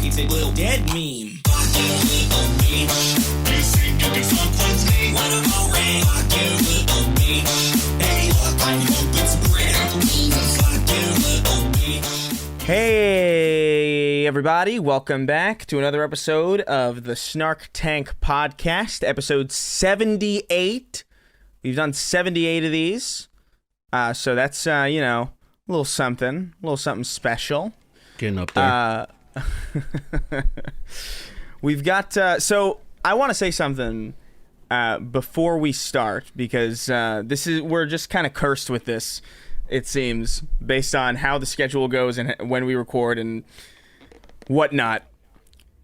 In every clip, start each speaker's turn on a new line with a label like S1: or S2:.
S1: It's a little dead meme. Fuck you, little bitch. You think you can fuck with me? What about red? Fuck you, little bitch. Hey, look, I'm hoping some bread. Fuck you, little bitch. Hey, everybody. Welcome back to another episode of the Snark Tank Podcast, episode 78. We've done 78 of these. So that's, a little something special.
S2: Getting up there.
S1: We've got, so I want to say something before we start, because we're just kind of cursed with this, it seems, based on how the schedule goes and when we record and whatnot.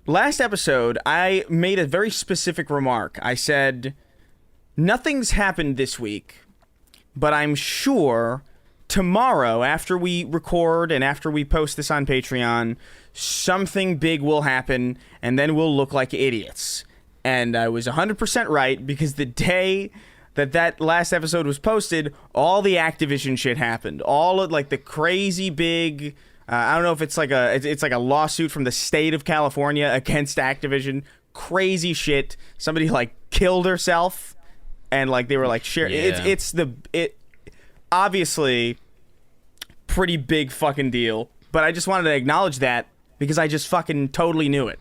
S1: Last episode, I made a very specific remark. I said, nothing's happened this week, but I'm sure tomorrow, after we record and after we post this on Patreon, something big will happen, and then we'll look like idiots. And I was 100% right, because the day that last episode was posted, all the Activision shit happened. All of, like, the crazy big... I don't know if it's like a lawsuit from the state of California against Activision. Crazy shit. Somebody, like, killed herself, and, like, they were, like, share.
S2: Yeah.
S1: It's obviously pretty big fucking deal, but I just wanted to acknowledge that because I just fucking totally knew it.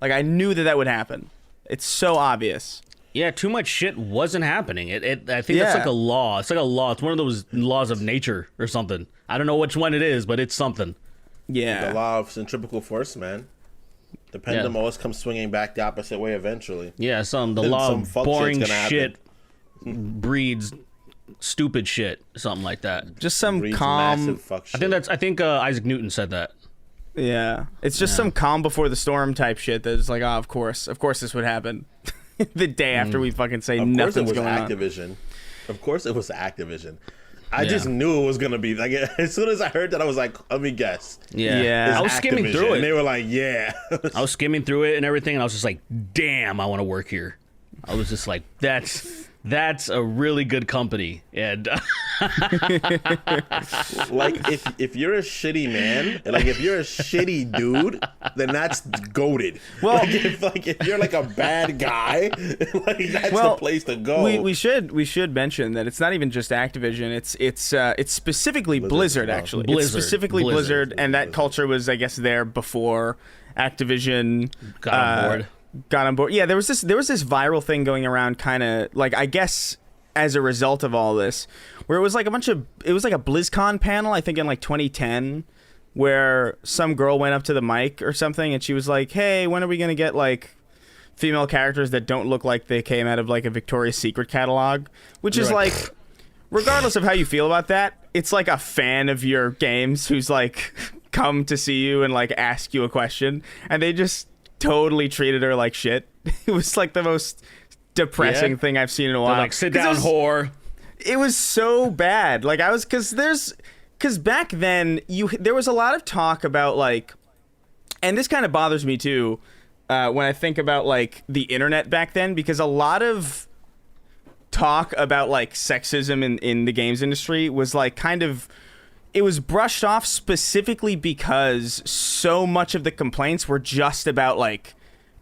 S1: Like, I knew that would happen. It's so obvious.
S2: Yeah, too much shit wasn't happening. I think that's like a law. It's like a law. It's one of those laws of nature or something. I don't know which one it is, but it's something.
S1: Yeah.
S3: The law of centrifugal force, man. The pendulum always comes swinging back the opposite way eventually.
S2: Yeah, the law of boring shit breeds stupid shit, something like that.
S1: Just some
S3: Breeds
S1: calm.
S3: massive fuck shit.
S2: I think Isaac Newton said that.
S1: Yeah, it's just some calm before the storm type shit that's like, oh, of course this would happen. The day after we fucking say nothing's going on.
S3: Activision. Of course it was Activision. I just knew it was gonna be like, as soon as I heard that, I was like, let me guess.
S2: Yeah. I was skimming
S3: Activision.
S2: through it.
S3: And they were like, yeah.
S2: I was skimming through it and everything, and I was just like, damn, I want to work here. I was just like, that's a really good company. And
S3: like, if you're a shitty man, like if you're a shitty dude, then that's goated.
S1: Well,
S3: if you're like a bad guy, like that's the place to go.
S1: We should mention that it's not even just Activision. It's specifically Blizzard actually. It's specifically Blizzard, and that culture was, I guess, there before Activision got on board. Yeah, there was this viral thing going around, kind of like, I guess as a result of all this, where it was like a BlizzCon panel, I think in like 2010, where some girl went up to the mic or something and she was like, hey, when are we gonna get like female characters that don't look like they came out of like a Victoria's Secret catalog? Which is like, regardless of how you feel about that, it's like a fan of your games who's like come to see you and like ask you a question, and they just totally treated her like shit. It was like the most depressing thing I've seen in a while.
S2: They're like, sit down, whore.
S1: It was so bad. Like, because back then there was a lot of talk about like, and this kind of bothers me too, when I think about like the internet back then, because a lot of talk about like sexism in the games industry was like kind of, it was brushed off specifically because so much of the complaints were just about like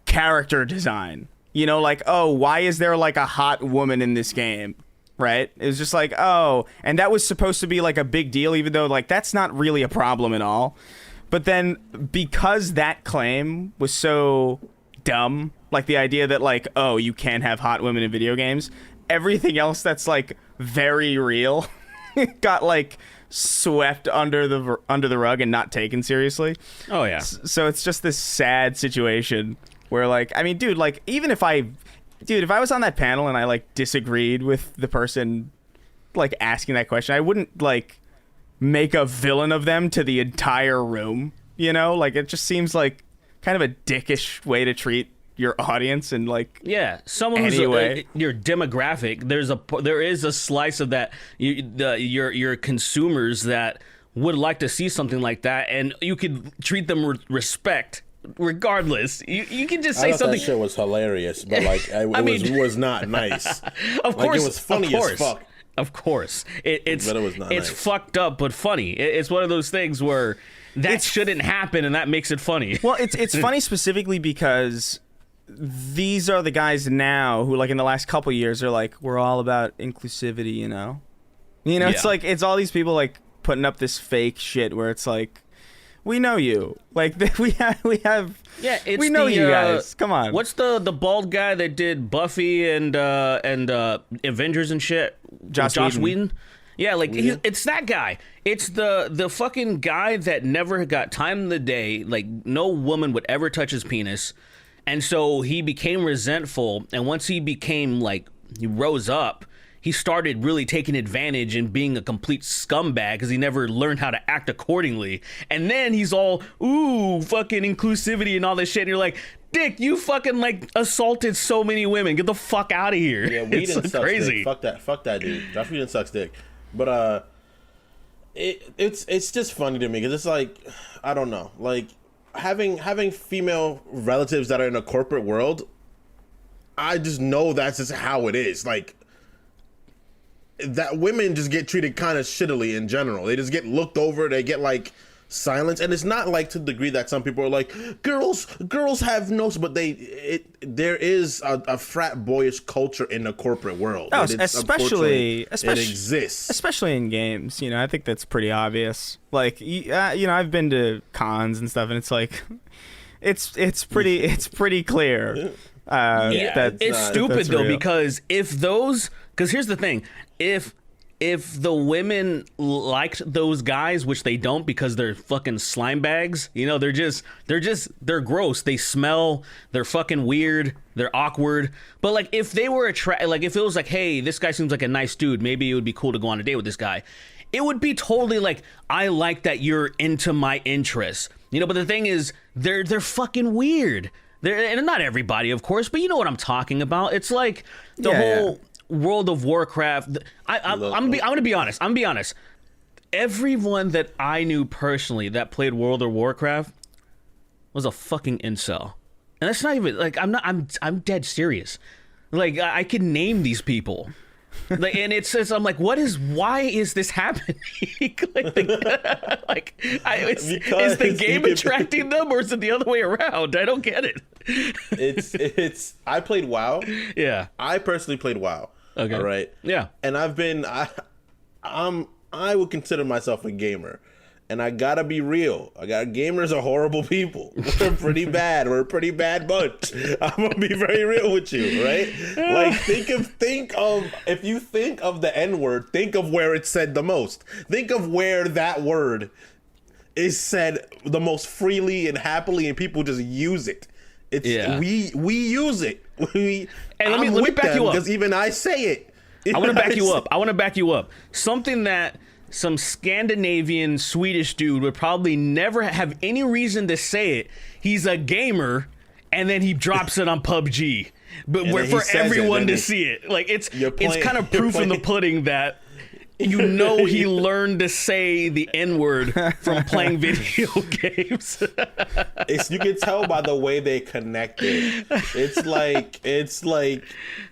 S1: character design. You know, like, oh, why is there like a hot woman in this game? Right? It was just like, oh, and that was supposed to be like a big deal, even though like that's not really a problem at all. But then because that claim was so dumb, like the idea that like, oh, you can't have hot women in video games, everything else that's like very real got like swept under the rug and not taken seriously.
S2: Oh yeah.
S1: So it's just this sad situation where like, I mean, dude, like even if I was on that panel and I like disagreed with the person like asking that question, I wouldn't like make a villain of them to the entire room, you know? Like, it just seems like kind of a dickish way to treat your audience, and like,
S2: someone who's your demographic. There is a slice of that, your consumers that would like to see something like that, and you could treat them with respect regardless. You can just say something.
S3: That shit was hilarious, but like it was not nice.
S2: Of course,
S3: it was funny as fuck.
S2: Of course, it's
S3: but it was not
S2: it's
S3: nice.
S2: fucked up but funny. It's one of those things where that shouldn't happen, and that makes it funny.
S1: Well, it's funny specifically because these are the guys now who, like, in the last couple years are like, we're all about inclusivity, you know? It's like, it's all these people, like, putting up this fake shit where it's like, we know you. Like, we have.
S2: Yeah, it's
S1: we know you guys. Come on.
S2: What's the bald guy that did Buffy and Avengers and shit?
S1: Joss Whedon.
S2: Yeah, like it's that guy. It's the fucking guy that never got time in the day. Like, no woman would ever touch his penis, and so he became resentful. And once he became like, he rose up, he started really taking advantage and being a complete scumbag because he never learned how to act accordingly. And then he's all, ooh, fucking inclusivity and all this shit. And you're like, Dick, you fucking, like, assaulted so many women. Get the fuck out of here.
S3: Yeah, Whedon
S2: it's
S3: sucks
S2: crazy.
S3: Dick. Fuck that dude. Josh Whedon sucks dick. But it's just funny to me because it's like, I don't know, like having female relatives that are in a corporate world. I just know that's just how it is. Like, that women just get treated kind of shittily in general. They just get looked over. They get like silence, and it's not like to the degree that some people are like, girls have no, but there is a frat boyish culture in the corporate world.
S1: Oh, especially
S3: it exists,
S1: especially in games. I think that's pretty obvious. Like, I've been to cons and stuff, and it's like, it's pretty clear.
S2: It's stupid though, because because here's the thing, if the women liked those guys, which they don't because they're fucking slime bags, they're gross. They smell, they're fucking weird, they're awkward. But like, if they were like, if it was like, hey, this guy seems like a nice dude, maybe it would be cool to go on a date with this guy. It would be totally like, I like that you're into my interests, but the thing is, they're fucking weird. And not everybody, of course, but you know what I'm talking about. It's like the whole World of Warcraft. I'm gonna be honest. Everyone that I knew personally that played World of Warcraft was a fucking incel, and that's not even like, I'm dead serious. Like, I can name these people. Like, and it says, I'm like, why is this happening? Is the game attracting them, or is it the other way around? I don't get it.
S3: It's I played WoW.
S2: Yeah.
S3: I personally played WoW.
S2: Okay.
S3: All right.
S2: Yeah.
S3: And I would consider myself a gamer. And I gotta be real. Gamers are horrible people. We're pretty bad. We're a pretty bad bunch. I'm gonna be very real with you, right? Like, think of if you think of the N-word, think of where it's said the most. Think of where that word is said the most freely and happily, and people just use it. We use it.
S2: And let me back you up,
S3: because even I say it.
S2: I want to back you up. Something that some Scandinavian Swedish dude would probably never have any reason to say it. He's a gamer, and then he drops it on PUBG, but for everyone to see it. Like, it's kind of proof in the pudding that he learned to say the N-word from playing video games.
S3: You can tell by the way they connected. It's like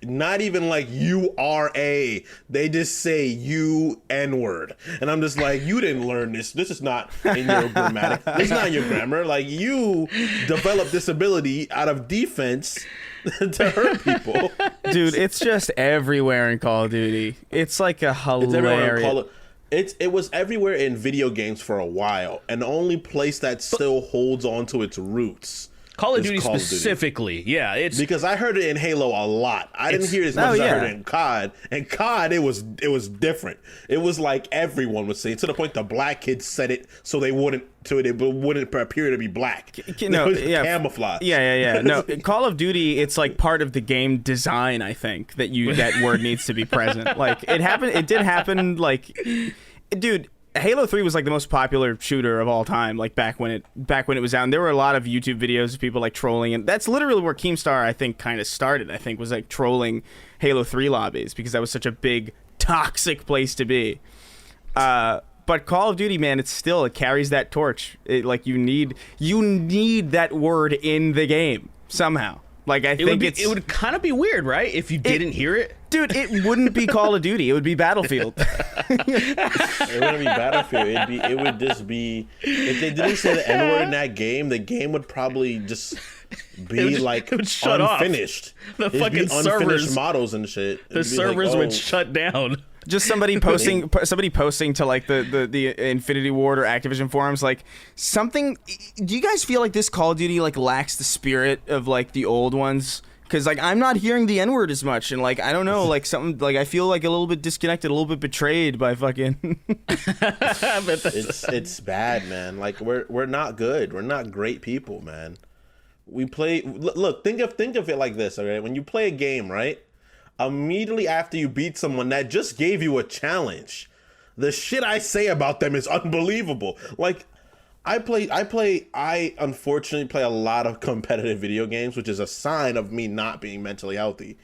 S3: not even like you are a. They just say you N-word, and I'm just like, you didn't learn this. This is not in your grammatic. It's not in your grammar. Like, you developed this ability out of defense to hurt people.
S1: Dude, it's just everywhere in Call of Duty. It's like a hilarious.
S3: It was everywhere in video games for a while, and the only place that still holds on to its roots.
S2: Call of Duty specifically, yeah. It's
S3: because I heard it in Halo a lot. I didn't hear it as much as I heard it in COD. And COD, it was different. It was like everyone was saying, to the point the black kids said it so they wouldn't appear to be black. Camouflage.
S1: Yeah. No, Call of Duty, it's like part of the game design, I think, that word needs to be present. Like, it did happen, like, dude, Halo 3 was like the most popular shooter of all time, like back when it was out. And there were a lot of YouTube videos of people like trolling, and that's literally where Keemstar, I think, kind of started. I think was like trolling Halo 3 lobbies because that was such a big toxic place to be. But Call of Duty, man, it carries that torch. You need that word in the game somehow. Like, I think
S2: it would kind of be weird, right? If you didn't hear it.
S1: Dude, it wouldn't be Call of Duty. It would be Battlefield.
S3: It wouldn't be Battlefield. It would just be, if they didn't say the N-word in that game, the game would probably just be like unfinished.
S2: The fucking servers,
S3: models and shit.
S2: The servers would shut down.
S1: Just somebody posting to like the Infinity Ward or Activision forums, like something. Do you guys feel like this Call of Duty like lacks the spirit of like the old ones? Because like I'm not hearing the N-word as much, and like I don't know, like something like I feel like a little bit disconnected, a little bit betrayed by fucking.
S3: It's bad, man. Like we're not good. We're not great people, man. We play. Look, think of it like this, okay? When you play a game, right? Immediately after you beat someone that just gave you a challenge, the shit I say about them is unbelievable. Like. I unfortunately play a lot of competitive video games, which is a sign of me not being mentally healthy.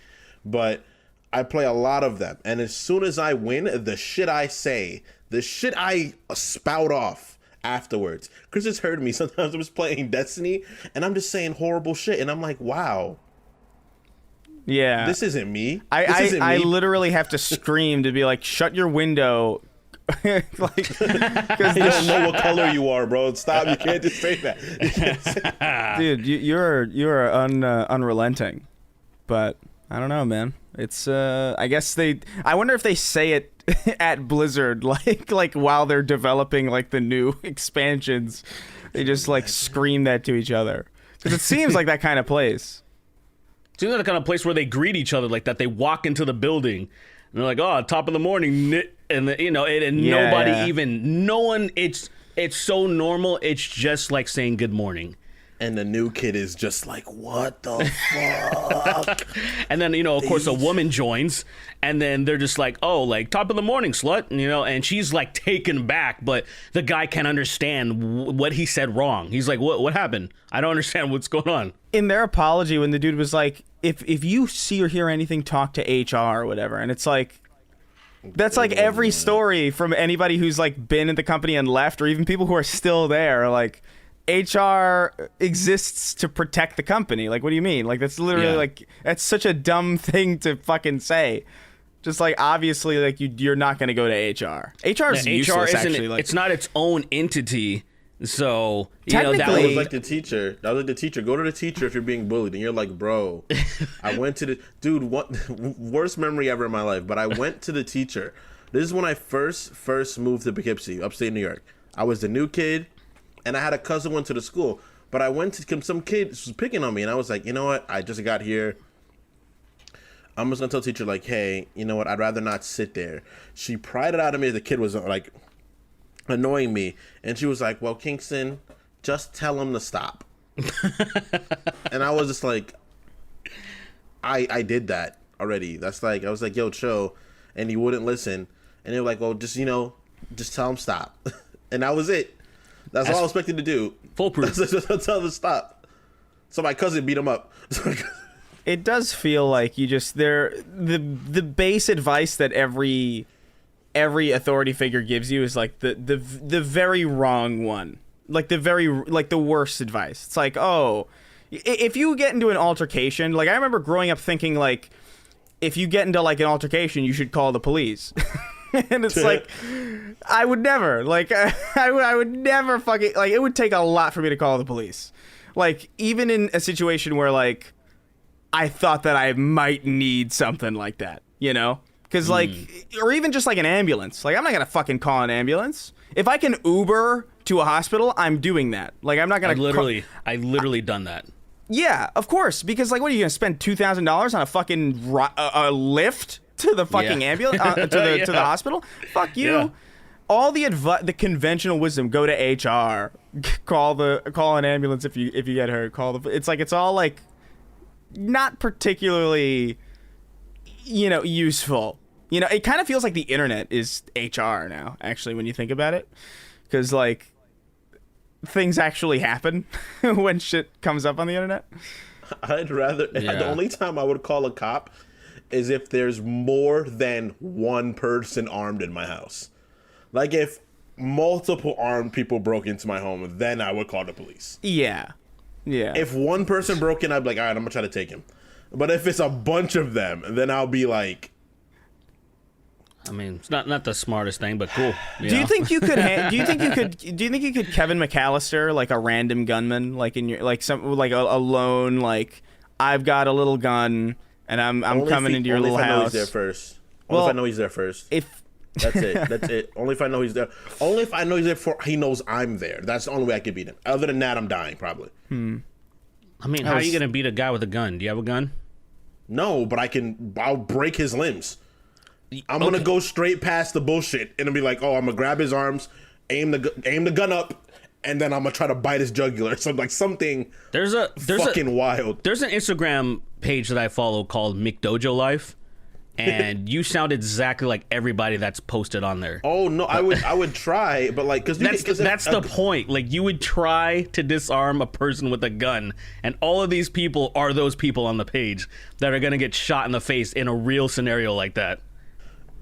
S3: But I play a lot of them. And as soon as I win, the shit I say, the shit I spout off afterwards. Chris has heard me. Sometimes I was playing Destiny and I'm just saying horrible shit. And I'm like, wow.
S1: Yeah.
S3: This isn't me.
S1: I literally have to scream to be like, shut your window. Like,
S3: because they don't know what color you are, bro. Stop! You can't just say that.
S1: Dude, you're unrelenting, but I don't know, man. It's I guess I wonder if they say it at Blizzard, like while they're developing like the new expansions, they just like scream that to each other because it seems like that kind of place.
S2: It's the kind of place where they greet each other like that. They walk into the building and they're like, "Oh, top of the morning." And no one, it's so normal. It's just like saying good morning.
S3: And the new kid is just like, what the fuck?
S2: And then, of course, a woman joins and then they're just like, oh, like top of the morning, slut. And she's like taken back, but the guy can't understand what he said wrong. He's like, what happened? I don't understand what's going on.
S1: In their apology, when the dude was like, if you see or hear anything, talk to HR or whatever. And it's like, that's like every story from anybody who's like been in the company and left, or even people who are still there. Like, HR exists to protect the company. Like, what do you mean? Like, that's literally like, that's such a dumb thing to fucking say. Just like, obviously, like you're not going to go to HR. HR is useless, actually. Like,
S2: it's not its own entity. So,
S1: that
S3: was like the teacher. Go to the teacher if you're being bullied. And you're like, bro, I went to the... Dude, what worst memory ever in my life. But I went to the teacher. This is when I first moved to Poughkeepsie, upstate New York. I was the new kid, and I had a cousin went to the school. But I went to... Some kid was picking on me, and I was like, you know what? I just got here. I'm just going to tell the teacher, like, hey, you know what? I'd rather not sit there. She pried it out of me. The kid was like... annoying me, and she was like, well, Kingston, just tell him to stop. And I was just like, I did that already. That's like, I was like, yo, chill. And he wouldn't listen, and they were like, well, just just tell him stop. And that was it. That's all I was expected to do.
S2: Foolproof.
S3: Just tell him to stop. So my cousin beat him up.
S1: It does feel like you just the base advice that every authority figure gives you is like the very wrong one, like the worst advice. It's like, oh, if you get into an altercation, like I remember growing up thinking like, if you get into like an altercation, you should call the police. And it's like, I would never, like, I would never fucking, like, it would take a lot for me to call the police. Like, even in a situation where like I thought that I might need something like that, Because, like, or even just, like, an ambulance. Like, I'm not going to fucking call an ambulance. If I can Uber to a hospital, I'm doing that. Like, I'm not going to...
S2: I literally done that.
S1: Yeah, of course. Because, like, what are you going to spend $2,000 on a fucking lift to the fucking ambulance? To the hospital? Fuck you. Yeah. All the conventional wisdom, go to HR. Call an ambulance if you get hurt. It's like, it's all, like, not particularly... useful. It kind of feels like the internet is HR now, actually, when you think about it. Because, like, things actually happen when shit comes up on the internet.
S3: I'd rather... Yeah. The only time I would call a cop is if there's more than one person armed in my house. Like, if multiple armed people broke into my home, then I would call the police.
S1: Yeah.
S3: If one person broke in, I'd be like, all right, I'm going to try to take him. But if it's a bunch of them, then I'll be like,
S2: I mean, it's not the smartest thing, but cool.
S1: Do you think you could? Do you think you could Kevin McAllister like a random gunman, like in your a lone like I've got a little gun and I'm coming into your little house.
S3: Only if I know he's there first. Only if I know he's there first. That's it. That's it. Only if I know he's there. Only if I know he's there before he knows I'm there. That's the only way I could beat him. Other than that, I'm dying probably.
S2: I mean, how are you gonna beat a guy with a gun? Do you have a gun?
S3: No, but I'll break his limbs. I'm gonna go straight past the bullshit and be like, oh, I'm gonna grab his arms, aim the gun up, and then I'm gonna try to bite his jugular. So like something fucking wild.
S2: There's an Instagram page that I follow called McDojo Life, and you sound exactly like everybody that's posted on there.
S3: Oh no, I would try, but like because
S2: that's the point. Like you would try to disarm a person with a gun, and all of these people are those people on the page that are gonna get shot in the face in a real scenario like that.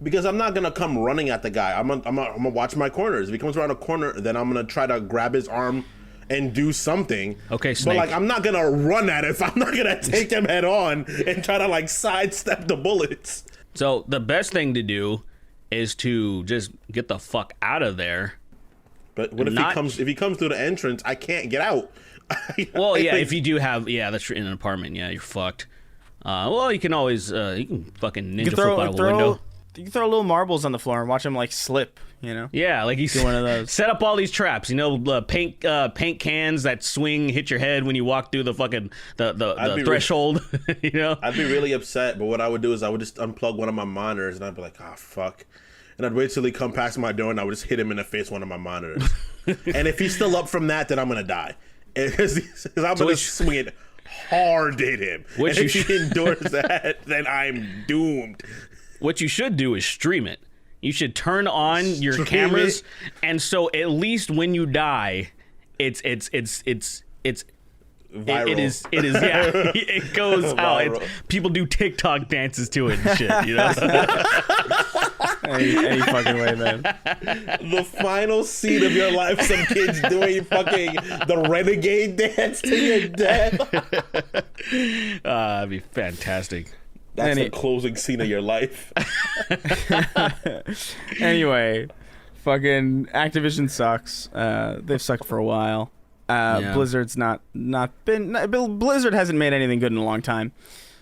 S3: Because I'm not gonna come running at the guy. I'm gonna watch my corners. If he comes around a corner, then I'm gonna try to grab his arm and do something.
S2: Okay, Snake.
S3: But like, I'm not gonna run at it. I'm not gonna take him head on and try to like sidestep the bullets.
S2: So the best thing to do is to just get the fuck out of there.
S3: But what if he comes through the entrance? I can't get out.
S2: Well, yeah, if you do have, that's in an apartment. Yeah, you're fucked. Well, you can always you can fucking ninja flip out of a window.
S1: You can throw little marbles on the floor and watch them like slip, you know?
S2: Yeah, like he's one of those. Set up all these traps, paint cans that swing, hit your head when you walk through the fucking the threshold. You know,
S3: I'd be really upset. But what I would do is I would just unplug one of my monitors and I'd be like, oh fuck, and I'd wait till he come past my door and I would just hit him in the face with one of my monitors. And if he's still up from that, then I'm gonna die because I'm gonna swing it hard at him. And if he endures that, then I'm doomed.
S2: What you should do is stream it. You should turn on your cameras, and so at least when you die, it's viral. It is yeah. It goes out. People do TikTok dances to it and shit. You know.
S1: any fucking way, man.
S3: The final scene of your life, some kids doing fucking the renegade dance to your death.
S2: That'd be fantastic.
S3: That's the closing scene of your life.
S1: Anyway, fucking Activision sucks. They've sucked for a while. Blizzard's not been. Blizzard hasn't made anything good in a long time,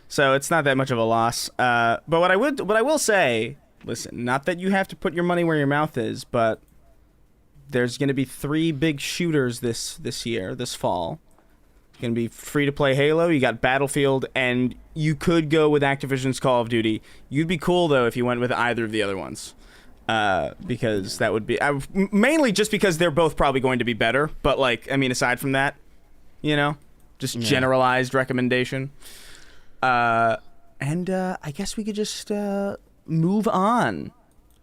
S1: so it's not that much of a loss. But what I will say, listen, not that you have to put your money where your mouth is, but there's going to be 3 big shooters this year, this fall. Going to be free to play Halo. You got Battlefield, and you could go with Activision's Call of Duty. You'd be cool though if you went with either of the other ones, because that would be mainly just because they're both probably going to be better. But like, I mean, aside from that, just generalized recommendation. And I guess we could just move on.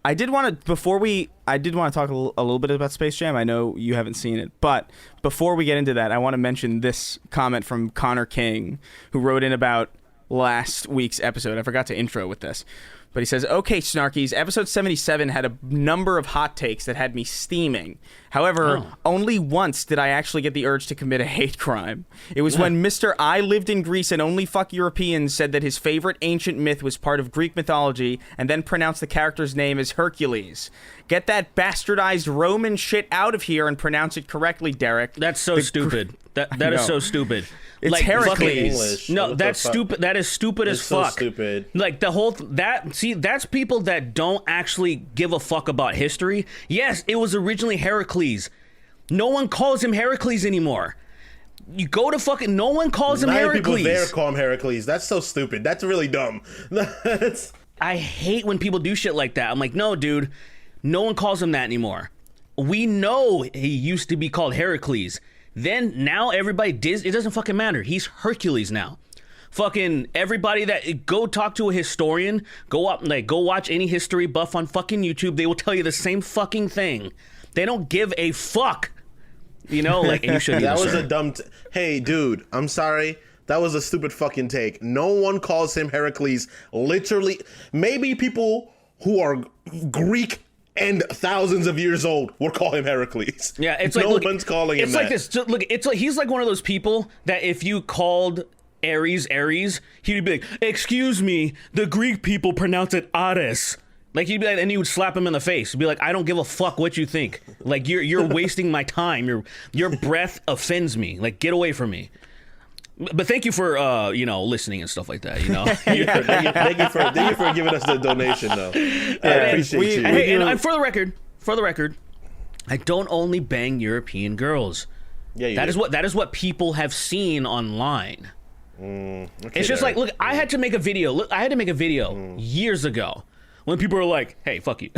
S1: I did want to talk a little bit about Space Jam. I know you haven't seen it, but before we get into that, I want to mention this comment from Connor King, who wrote in about last week's episode. I forgot to intro with this, but he says, "Okay, Snarkies, episode 77 had a number of hot takes that had me steaming. However, only once did I actually get the urge to commit a hate crime. It was when Mr. I lived in Greece and only fuck Europeans said that his favorite ancient myth was part of Greek mythology and then pronounced the character's name as Hercules. Get that bastardized Roman shit out of here and pronounce it correctly, Derek."
S2: That's so stupid. That is so stupid.
S1: It's like Heracles.
S2: No, that's stupid. That is stupid as fuck.
S3: So stupid.
S2: Like the whole that's people that don't actually give a fuck about history. Yes, it was originally Heracles. No one calls him Heracles anymore. You go to fucking. No one calls him Heracles.
S3: People there call him Heracles. That's so stupid. That's really dumb.
S2: I hate when people do shit like that. I'm like, no, dude. No one calls him that anymore. We know he used to be called Heracles. Then now everybody it doesn't fucking matter. He's Hercules now. Fucking everybody that go talk to a historian, go watch any history buff on fucking YouTube. They will tell you the same fucking thing. They don't give a fuck. And you shouldn't.
S3: That was a dumb. Hey, dude, I'm sorry. That was a stupid fucking take. No one calls him Heracles. Literally, maybe people who are Greek and thousands of years old would call him Heracles.
S2: Yeah, it's
S3: like
S2: no
S3: one's calling him that.
S2: It's like this. Look, it's like he's like one of those people that if you called Ares, he'd be like, "Excuse me, the Greek people pronounce it Ares." Like he'd be like, and he would slap him in the face. He'd be like, I don't give a fuck what you think. Like you're wasting my time. Your breath offends me. Like get away from me. But thank you for listening and stuff like that.
S3: Thank you for giving us the donation though. I appreciate you.
S2: Hey, and for the record, I don't only bang European girls.
S3: Yeah,
S2: that is what people have seen online.
S3: Okay,
S2: it's just like, look, I had to make a video years ago when people were like, "Hey, fuck you."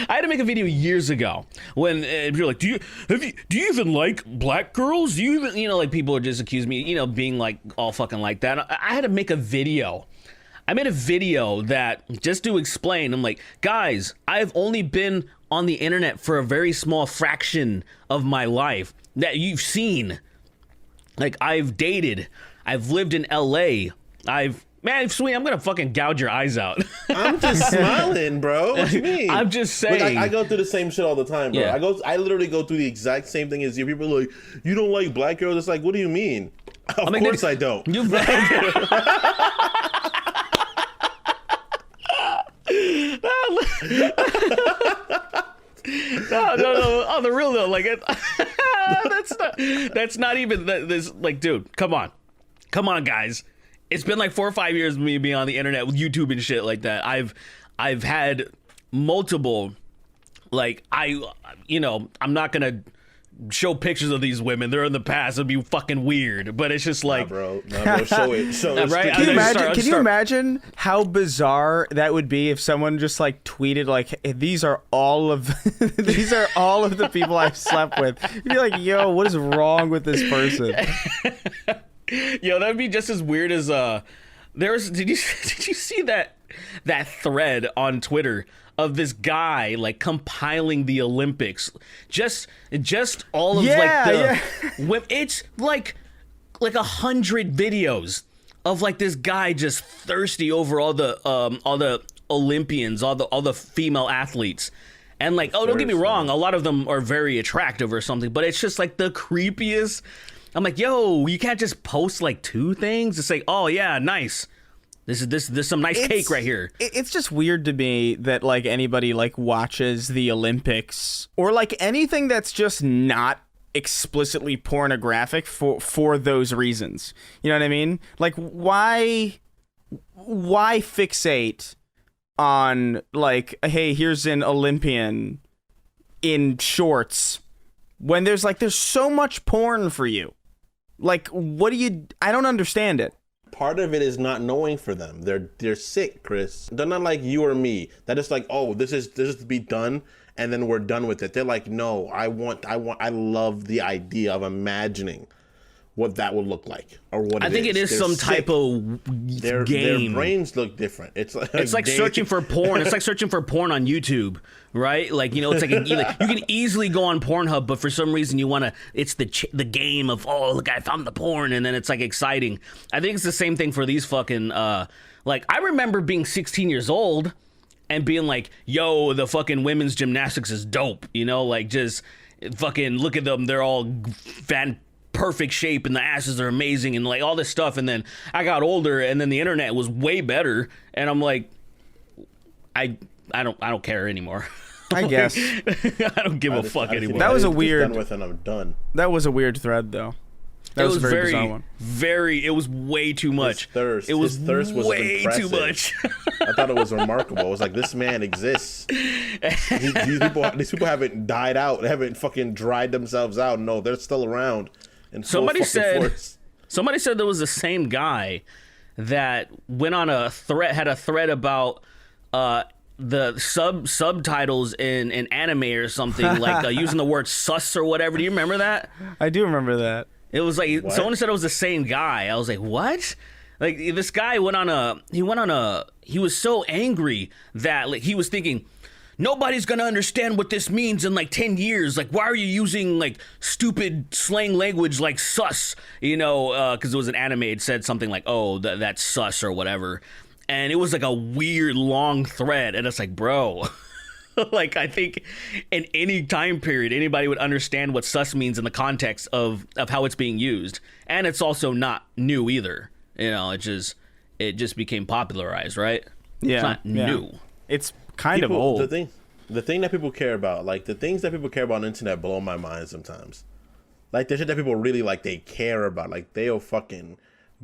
S2: I had to make a video years ago when people were like, "Do you even like black girls? Do you even like people would just accuse me, being like all fucking like that." I had to make a video. I made a video that just to explain. I'm like, guys, I've only been on the internet for a very small fraction of my life that you've seen. Like, I've dated. I've lived in LA. Man, sweet, I'm gonna fucking gouge your eyes out.
S3: I'm just smiling, bro. What you mean?
S2: I'm just saying.
S3: Look, I go through the same shit all the time, bro.
S2: Yeah.
S3: I literally go through the exact same thing as you. People are like, you don't like black girls? It's like, what do you mean? Of course I don't.
S2: No. On the real though, like that's not even this. Like, dude, come on, guys. It's been like 4 or 5 years of me being on the internet with YouTube and shit like that. I've had multiple, like I'm not gonna show pictures of these women. They're in the past. It'd be fucking weird. But it's just like,
S3: nah, bro, show it.
S2: Right?
S1: Can you imagine how bizarre that would be if someone just like tweeted like, these are all of the people I've slept with? You'd be like, yo, what is wrong with this person?
S2: Yo, that'd be just as weird as did you see that thread on Twitter of this guy like compiling the Olympics, just all of it's like 100 videos of like this guy just thirsty over all the Olympians, all the female athletes. And like, don't get me wrong, a lot of them are very attractive or something, but it's just like the creepiest. I'm like, yo, you can't just post like 2 things. It's like, oh yeah, nice. This is some nice cake right here.
S1: It's just weird to me that like anybody like watches the Olympics or like anything that's just not explicitly pornographic for those reasons. You know what I mean? Like why fixate on like, hey, here's an Olympian in shorts when there's so much porn for you. Like, I don't understand it.
S3: Part of it is not knowing for them. They're sick, Chris. They're not like you or me. That is like, oh, this is to be done, and then we're done with it. They're like, no, I love the idea of imagining what that would look like or what
S2: I think it is
S3: They're
S2: some
S3: sick.
S2: type of
S3: Their
S2: game.
S3: brains look different. It's like
S2: searching for porn. It's like searching for porn on YouTube, right? Like, it's like you can easily go on Pornhub, but for some reason you want to. It's the game of, oh, look, I found the porn, and then it's like exciting. I think it's the same thing for these fucking. Like, I remember being 16 years old and being like, yo, the fucking women's gymnastics is dope. Like just fucking look at them. They're all perfect shape and the asses are amazing and like all this stuff. And then I got older and then the internet was way better and I'm like, I don't care anymore.
S1: I guess.
S2: I don't give a fuck anymore.
S1: That was a weird.
S3: Done with and I'm done.
S1: That was a weird thread though. That was a very bizarre one.
S2: It was way too much.
S3: His thirst was
S2: way
S3: impressive.
S2: too much.
S3: I thought it was remarkable. It was like, this man exists. These people haven't died out. They haven't fucking dried themselves out. No, they're still around.
S2: Somebody said there was the same guy that went on had a thread about the subtitles in anime or something, like using the word sus or whatever. Do you remember that?
S1: I do remember that.
S2: It was like someone said it was the same guy. I was like, what? Like this guy he was so angry that like he was thinking, nobody's gonna understand what this means in like 10 years. Like, why are you using like stupid slang language like sus? Because it was an anime. It said something like, oh, that's sus or whatever. And it was like a weird long thread. And it's like, bro, like I think in any time period, anybody would understand what sus means in the context of how it's being used. And it's also not new either. It just became popularized, right?
S1: Yeah.
S2: It's not new.
S1: It's kind of old.
S3: The thing that people care about, like the things that people care about on the internet, blow my mind sometimes. Like the shit that people really like, they care about. Like they'll fucking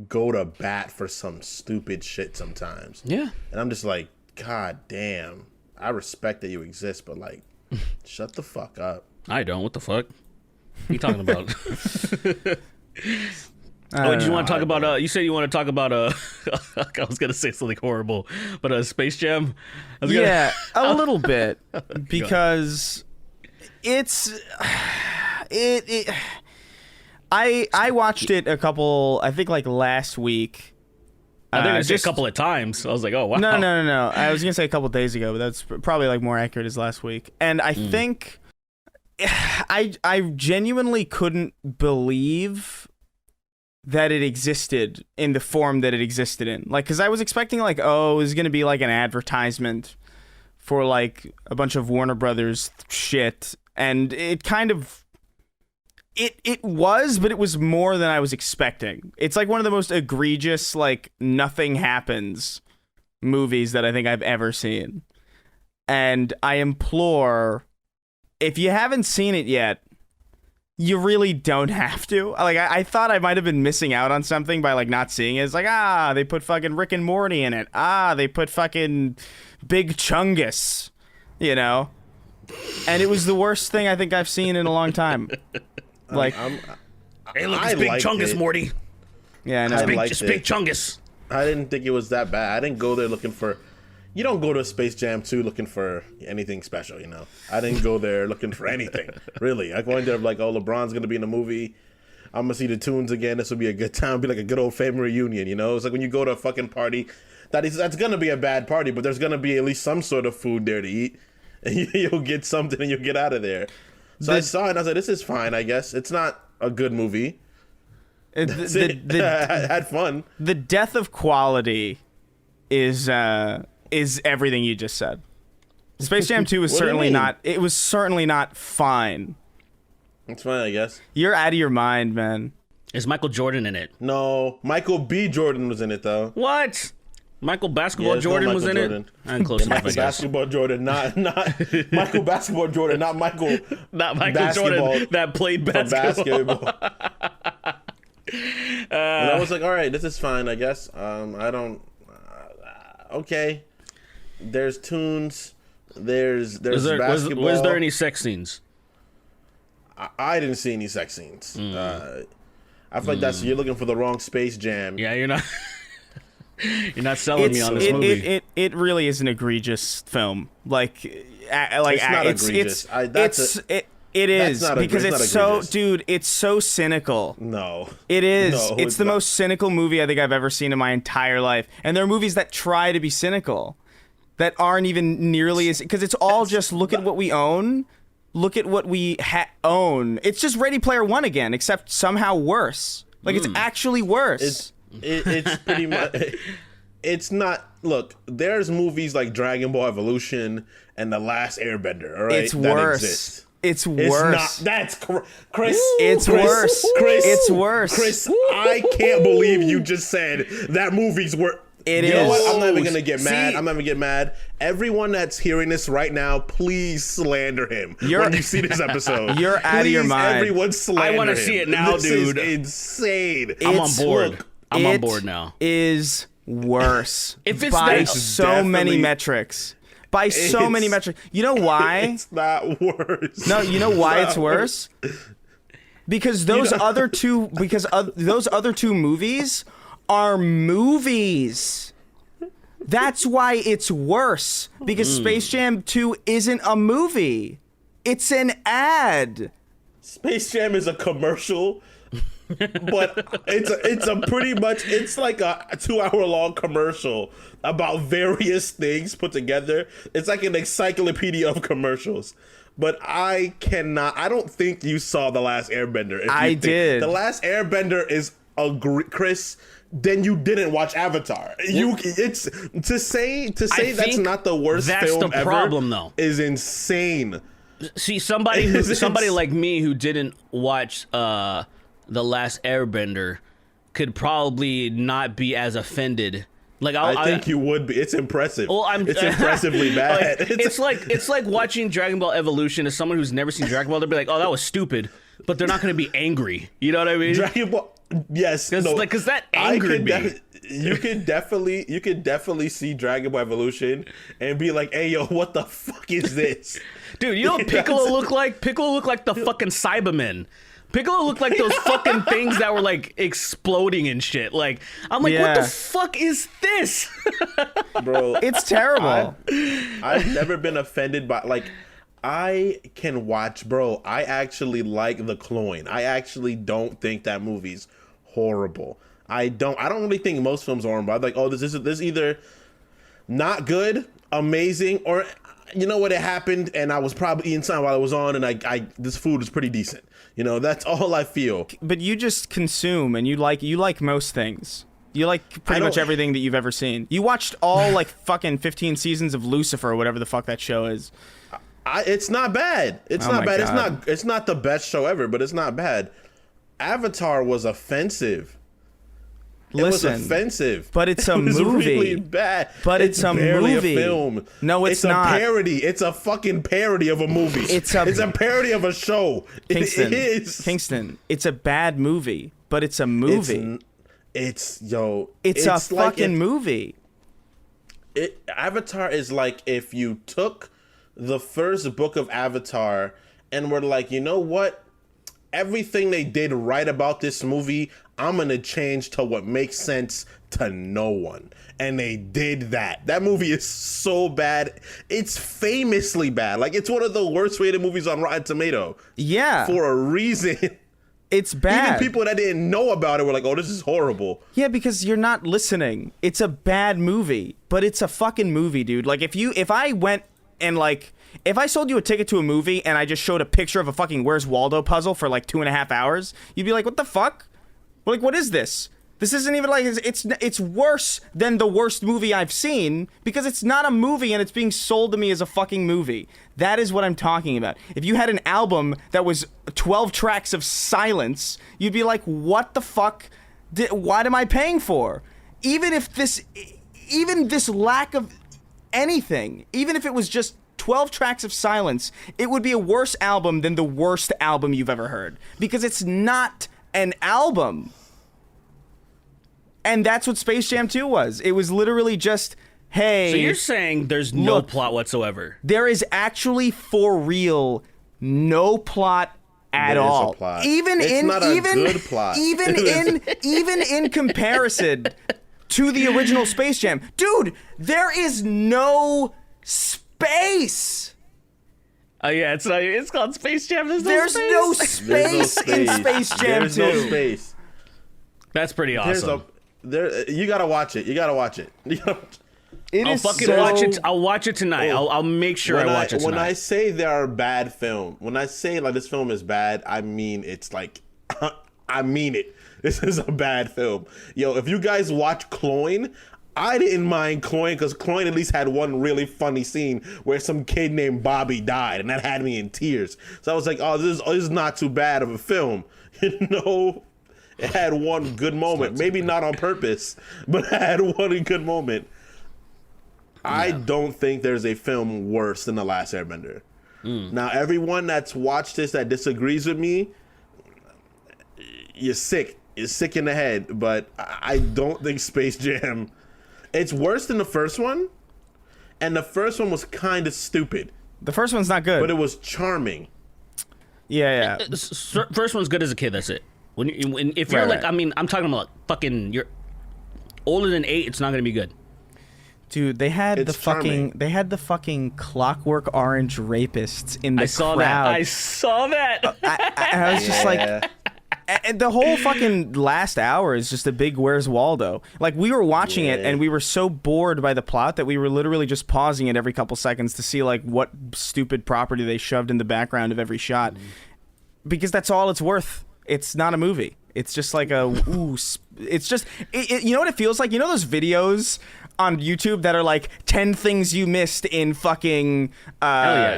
S3: go to bat for some stupid shit sometimes.
S2: Yeah.
S3: And I'm just like, God damn. I respect that you exist, but like, shut the fuck up.
S2: I don't. What the fuck? What are you talking about? Oh, did you want to talk about? You said you want to talk about. I was gonna say something horrible, but Space Jam.
S1: Yeah, a little bit because it's it. I watched it a couple. I think like last week.
S2: I think I said a couple of times. I was like, oh wow.
S1: No. I was gonna say a couple days ago, but that's probably like more accurate as last week. And I think I genuinely couldn't believe that it existed in the form that it existed in. Like, because I was expecting, like, oh, it was going to be, like, an advertisement for, like, a bunch of Warner Brothers shit. And it kind of... It was, but it was more than I was expecting. It's, like, one of the most egregious, like, nothing happens movies that I think I've ever seen. And I implore, if you haven't seen it yet, you really don't have to. Like, I thought I might have been missing out on something by, like, not seeing it. It's like, they put fucking Rick and Morty in it. They put fucking Big Chungus, you know? And it was the worst thing I think I've seen in a long time. Like,
S2: hey, look, it's Big Chungus, Morty.
S1: Yeah, I know.
S2: It's Big Chungus.
S3: I didn't think it was that bad. I didn't go there looking for... You don't go to Space Jam 2 looking for anything special, you know? I didn't go there looking for anything, really. I go in there like, oh, LeBron's going to be in the movie. I'm going to see the Tunes again. This will be a good time. It'll be like a good old family reunion, you know? It's like when you go to a fucking party, that's going to be a bad party, but there's going to be at least some sort of food there to eat. And you'll get something and you'll get out of there. So I saw it and I was like, this is fine, I guess. It's not a good movie. I had fun. The
S1: death of quality is everything you just said. Space Jam 2 was certainly not... It was certainly not fine.
S3: It's fine, I guess.
S1: You're out of your mind, man.
S2: Is Michael Jordan in it?
S3: No. Michael B. Jordan was in it, though.
S2: What? Michael Basketball Jordan was in it? I'm close enough, I guess.
S3: Basketball Jordan, not Michael Basketball Jordan, not Michael...
S2: Not Michael Jordan that played basketball.
S3: And I was like, all right, this is fine, I guess. I don't... okay. There's Tunes. There's basketball.
S2: Was there any sex scenes?
S3: I didn't see any sex scenes. I feel like you're looking for the wrong Space Jam.
S2: Yeah, you're not. You're not selling me on this movie.
S1: It really is an egregious film. Like
S3: it's not egregious.
S1: It is because it's so, dude. It's so cynical.
S3: No,
S1: it is. No, it's the most cynical movie I think I've ever seen in my entire life. And there are movies that try to be cynical, that aren't even nearly as, because it's all just look at what we own, look at what we own. It's just Ready Player One again, except somehow worse. Like it's actually worse.
S3: It's pretty much. It's not. Look, there's movies like Dragon Ball Evolution and The Last Airbender. All right,
S1: it's worse.
S3: Exist.
S1: It's worse.
S3: It's not. That's Chris.
S1: It's worse.
S3: Chris.
S1: It's worse.
S3: Chris, I can't believe you just said that movies were.
S1: It
S3: you
S1: is.
S3: know what? I'm not even gonna get mad. I'm not even get mad. Everyone that's hearing this right now, please slander him when you see this episode.
S1: You're out of your mind.
S3: Everyone slander him.
S2: I want to see it now, dude.
S3: This is insane.
S2: I'm on board. I'm on board now.
S1: Is worse
S2: if it's
S1: by so many metrics. By so many metrics. You know why?
S3: It's not worse.
S1: No, you know why it's worse? Because those other two movies are movies. That's why it's worse. Because Space Jam 2 isn't a movie. It's an ad.
S3: Space Jam is a commercial, but it's a pretty much, it's like a 2-hour-long commercial about various things put together. It's like an encyclopedia of commercials. But I don't think you saw The Last Airbender.
S1: I did.
S3: The Last Airbender is Chris, then you didn't watch Avatar. It's to say that's not the worst film
S2: that's the problem, though.
S3: Is insane.
S2: See, somebody like me who didn't watch The Last Airbender could probably not be as offended Like
S3: I think you would be. It's impressive.
S2: Well,
S3: it's impressively bad.
S2: It's like watching Dragon Ball Evolution as someone who's never seen Dragon Ball. They'll be like, "Oh, that was stupid," but they're not going to be angry. You know what I mean?
S3: Dragon Ball. Yes,
S2: because that angered me.
S3: You can definitely see Dragon Ball Evolution and be like, "Hey, yo, what the fuck is this?"
S2: Dude, you know what Piccolo looked like? Piccolo looked like the fucking Cybermen. Piccolo looked like those fucking things that were like exploding and shit. Like, I'm like, what the fuck is this?
S3: Bro,
S1: It's terrible.
S3: I've never been offended by, like, I can watch, bro. I actually like The Clone. I actually don't think that movie's horrible. I don't really think most films are horrible. I'm like, oh, this is either not good, amazing, or you know what, it happened and I was probably eating something while I was on, and I this food is pretty decent. You know, that's all I feel.
S1: But you just consume, and you like most things. You like pretty much everything that you've ever seen. You watched all like fucking 15 seasons of Lucifer or whatever the fuck that show is.
S3: It's not bad. It's
S1: Oh
S3: not
S1: my
S3: bad.
S1: God.
S3: It's not the best show ever, but it's not bad. Avatar was offensive. It was
S1: Listen,
S3: offensive.
S1: but it's a
S3: It was
S1: movie.
S3: really bad.
S1: But it's a
S3: barely
S1: movie.
S3: A film.
S1: No, it's not.
S3: a parody. It's a fucking parody of a movie.
S1: It's a
S3: parody of a show.
S1: Kingston,
S3: It is.
S1: Kingston, it's a bad movie, but it's a movie.
S3: It's
S1: a
S3: like
S1: fucking movie.
S3: Avatar is like if you took the first book of Avatar and were like, you know what? Everything they did right about this movie, I'm going to change to what makes sense to no one. And they did that. That movie is so bad. It's famously bad. Like, it's one of the worst rated movies on Rotten Tomato.
S1: Yeah.
S3: For a reason.
S1: It's bad.
S3: Even people that didn't know about it were like, oh, this is horrible.
S1: Yeah, because you're not listening. It's a bad movie, but it's a fucking movie, dude. Like, if I went and, like, if I sold you a ticket to a movie and I just showed a picture of a fucking Where's Waldo puzzle for, like, 2.5 hours, you'd be like, what the fuck? Like, what is this? This isn't even like, it's worse than the worst movie I've seen because it's not a movie and it's being sold to me as a fucking movie. That is what I'm talking about. If you had an album that was 12 tracks of silence, you'd be like, what the fuck? What am I paying for? Even this lack of anything, even if it was just 12 tracks of silence, it would be a worse album than the worst album you've ever heard because it's not an album. And that's what Space Jam 2 was. It was literally just, hey...
S2: So you're saying there's no
S1: look,
S2: plot whatsoever?
S1: There is actually, for real, no plot at
S3: There is a
S1: all.
S3: plot.
S1: Even
S3: It's
S1: in
S3: not a good plot.
S1: even in comparison to the original Space Jam. Dude, there is no space.
S2: Oh yeah, it's called Space Jam. There's
S1: no
S2: space.
S1: space in Space Jam 2.
S3: There's no space.
S2: That's pretty awesome.
S3: You gotta watch it. You gotta watch it.
S2: I'll fucking watch it. I'll watch it tonight. I'll make sure I watch it tonight.
S3: When I say there are bad film, when I say like this film is bad, I mean it's like, I mean it. This is a bad film. Yo, if you guys watch Cloyne, I didn't mind Cloyne because Cloyne at least had one really funny scene where some kid named Bobby died, and that had me in tears. So I was like, oh, this is not too bad of a film, you know. It had one good moment. Maybe not on purpose, but it had one good moment. Yeah. I don't think there's a film worse than The Last Airbender. Now, everyone that's watched this that disagrees with me, you're sick. You're sick in the head. But I don't think Space Jam... It's worse than the first one. And the first one was kind of stupid.
S1: The first one's not good.
S3: But it was charming.
S1: Yeah.
S2: First one's good as a kid, that's it. If you're like, I mean, I'm talking about fucking, you're older than 8, it's not gonna be good.
S1: Dude, they had
S3: It's charming.
S1: the fucking Clockwork Orange rapists in the
S2: I saw
S1: crowd.
S2: that. I saw that.
S1: And I was just like, and the whole fucking last hour is just a big Where's Waldo. Like, we were watching it and we were so bored by the plot that we were literally just pausing it every couple seconds to see like what stupid property they shoved in the background of every shot, because that's all it's worth. It's not a movie. It's just like it's just, you know what it feels like? You know those videos on YouTube that are like 10 things you missed in fucking,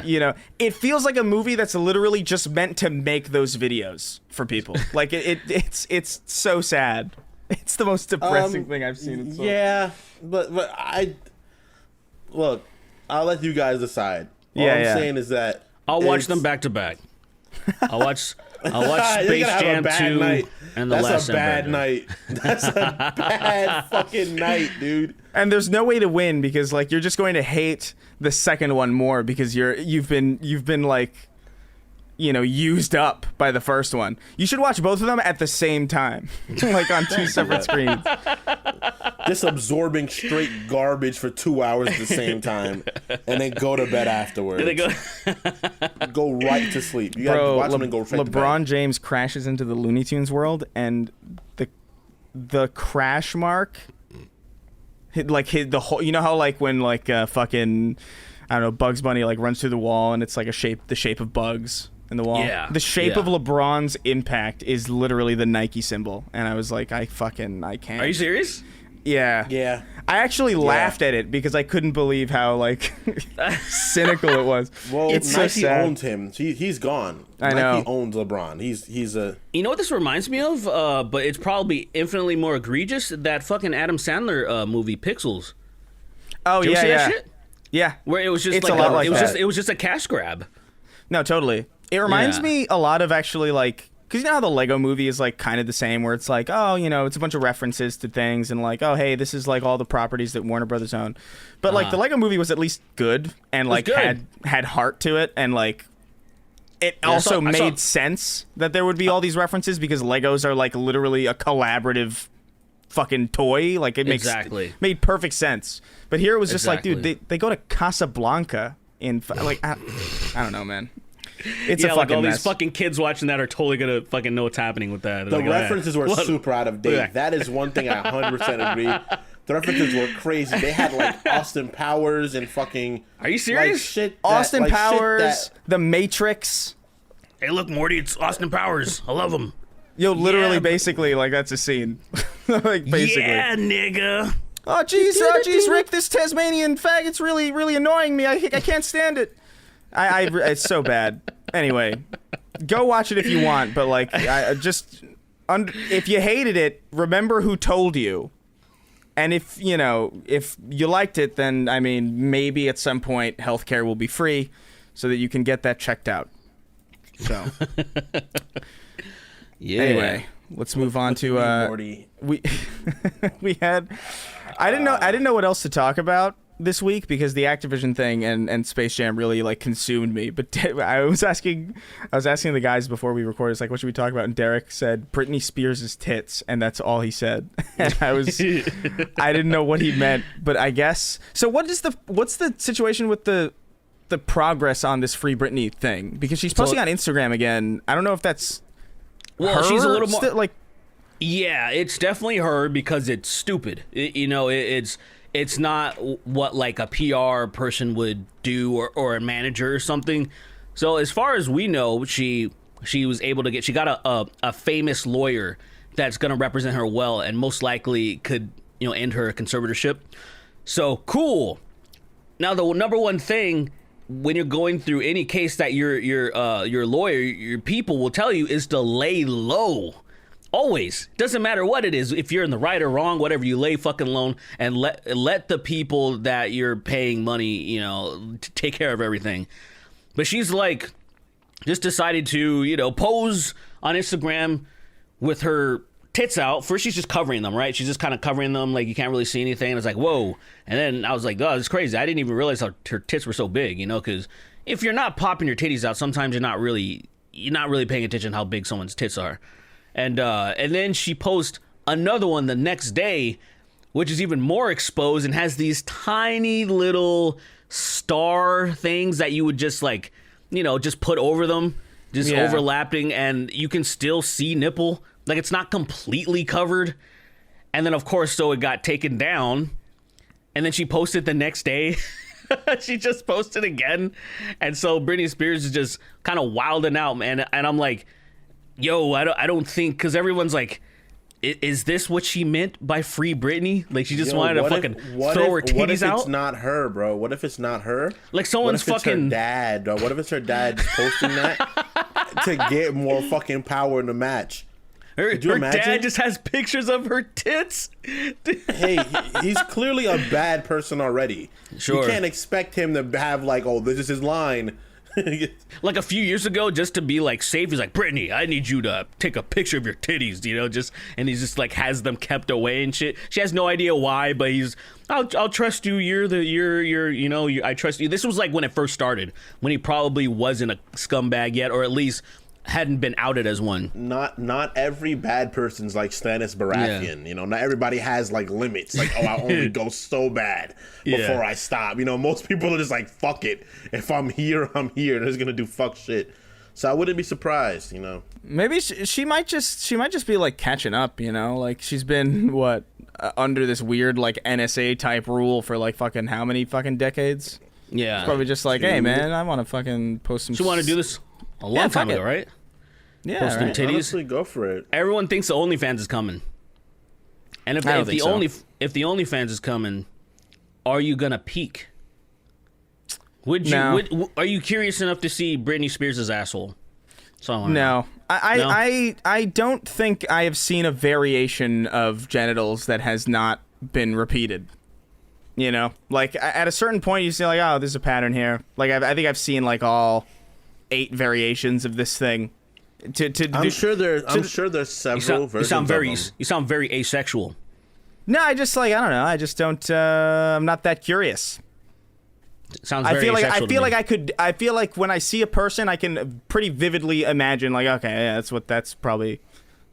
S1: you know, it feels like a movie that's literally just meant to make those videos for people. Like it's so sad. It's the most depressing thing I've seen in so
S3: Yeah, but look, I'll let you guys decide. All I'm saying is that
S2: I'll watch them back to back. I'll watch Space Jam 2
S3: night.
S2: and The Last
S3: That's a bad night. That's a bad fucking night, dude.
S1: And there's no way to win because like you're just going to hate the second one more because you've been like, you know, used up by the first one. You should watch both of them at the same time, like on two separate screens.
S3: Just absorbing straight garbage for 2 hours at the same time, and then go to bed afterwards. Go right to sleep. You gotta watch them and go straight to bed.
S1: LeBron James crashes into the Looney Tunes world, and the crash mark, hit the whole. You know how like when like fucking, I don't know, Bugs Bunny like runs through the wall and it's like the shape of Bugs in the wall.
S2: Yeah.
S1: The shape of LeBron's impact is literally the Nike symbol, and I was like, I can't.
S2: Are you serious?
S1: Yeah.
S3: Yeah.
S1: I actually laughed at it because I couldn't believe how like cynical it was.
S3: Well,
S1: it's
S3: Nike
S1: so sad.
S3: owns him. He's gone.
S1: I know.
S3: Nike owns LeBron. He's a.
S2: You know what this reminds me of? But it's probably infinitely more egregious. That fucking Adam Sandler movie Pixels.
S1: Oh
S2: Did you
S1: yeah,
S2: ever see
S1: yeah.
S2: that shit?
S1: Yeah.
S2: Where it was just
S1: It's
S2: like
S1: a lot like that.
S2: it was just a cash grab.
S1: No, totally. It reminds
S2: Yeah.
S1: me a lot of actually like, because you know how the Lego movie is like kind of the same, where it's like, oh, you know, it's a bunch of references to things and like, oh, hey, this is like all the properties that Warner Brothers own. But like the Lego movie was at least good and like
S2: good.
S1: had heart to it, and like it also made sense that there would be all these references because Legos are like literally a collaborative fucking toy. Like it makes made perfect sense. But here it was just like, dude, they go to Casablanca in like I don't know, man. It's a fucking
S2: like all
S1: mess.
S2: these fucking kids watching that are totally gonna fucking know what's happening with that.
S3: The
S2: like,
S3: references were super out of date. That is one thing I 100% agree. The references were crazy. They had like Austin Powers and fucking.
S2: Are you serious?
S3: Like, shit
S1: Austin
S3: like,
S1: Powers, The Matrix.
S2: Hey, look, Morty, it's Austin Powers. I love him.
S1: Yo, literally, basically, like that's a scene. Like basically.
S2: Yeah, nigga.
S1: Oh jeez, Rick, this Tasmanian faggot's really annoying me. I can't stand it. It's so bad. Anyway, go watch it if you want, but like, if you hated it, remember who told you. And if you liked it, then I mean, maybe at some point healthcare will be free, so that you can get that checked out. So,
S2: yeah.
S1: Anyway, let's move on to
S3: Morty.
S1: we had. I didn't know what else to talk about this week because the Activision thing and Space Jam really like consumed me. But I was asking the guys before we recorded, it's like, what should we talk about? And Derek said Britney Spears' tits, and that's all he said. And I didn't know what he meant, but I guess so. What's the situation with the progress on this Free Britney thing? Because she's posting on Instagram again. I don't know if that's
S2: she's a little more
S1: like.
S2: Yeah, it's definitely her because it's stupid. It's not what like a PR person would do or a manager or something. So as far as we know, she was able to she got a famous lawyer that's going to represent her well and most likely could end her conservatorship. So cool. Now the number one thing when you're going through any case that your lawyer, your people will tell you is to lay low. Always. Doesn't matter what it is. If you're in the right or wrong, whatever, you lay fucking low and let the people that you're paying money, take care of everything. But she's like, just decided to, pose on Instagram with her tits out. First, she's just covering them, right? She's just kind of covering them like you can't really see anything. And it's like, whoa. And then I was like, oh, this is crazy. I didn't even realize how her tits were so big, because if you're not popping your titties out, sometimes you're not really paying attention to how big someone's tits are. And then she posts another one the next day, which is even more exposed and has these tiny little star things that you would just like, just put over them, just overlapping, and you can still see nipple. Like it's not completely covered. And then of course, so it got taken down. And then she posted the next day. She just posted again. And so Britney Spears is just kind of wilding out, man. And I'm like, yo, I don't think, because everyone's like, is this what she meant by Free Britney? Like she just wanted to fucking throw her titties out?
S3: What if it's not her, bro? What if it's not her?
S2: Like someone's
S3: what if
S2: fucking
S3: it's her dad, bro? What if it's her dad posting that to get more fucking power in the match?
S2: Her
S3: imagine?
S2: dad just has pictures of her tits.
S3: Hey, he's clearly a bad person already.
S2: Sure.
S3: You can't expect him to have like, oh, this is his line.
S2: Like a few years ago, just to be like safe, he's like, Brittany, I need you to take a picture of your titties, you know, and he's just like has them kept away and shit. She has no idea why, but I'll trust you. I trust you. This was like when it first started, when he probably wasn't a scumbag yet, or at least hadn't been outed as one.
S3: Not every bad person's like Stannis Baratheon. You know, not everybody has like limits. Like, oh, I only go so bad before I stop. You know, most people are just like, fuck it. If I'm here, I'm here. They're just gonna do fuck shit. So I wouldn't be surprised. You know,
S1: maybe she might just be like catching up. You know, like she's been under this weird like NSA type rule for like fucking how many fucking decades?
S2: Yeah,
S1: it's probably just like, hey man, I want to fucking post some.
S2: She want to do this a long time ago, right?
S1: Yeah,
S2: posting
S1: right.
S2: titties.
S3: Honestly, go for it.
S2: Everyone thinks the OnlyFans is coming, and if the OnlyFans is coming, are you gonna peek? Are you curious enough to see Britney Spears' asshole?
S1: No. I don't think I have seen a variation of genitals that has not been repeated. You know, like at a certain point, you see like, oh, there's a pattern here. Like I think I've seen like all 8 variations of this thing. I'm sure there's
S3: several versions.
S2: You sound very asexual.
S1: No, I just like, I don't know. I just don't. I'm not that curious.
S2: Sounds very asexual.
S1: I feel like when I see a person, I can pretty vividly imagine like, okay, yeah, it's probably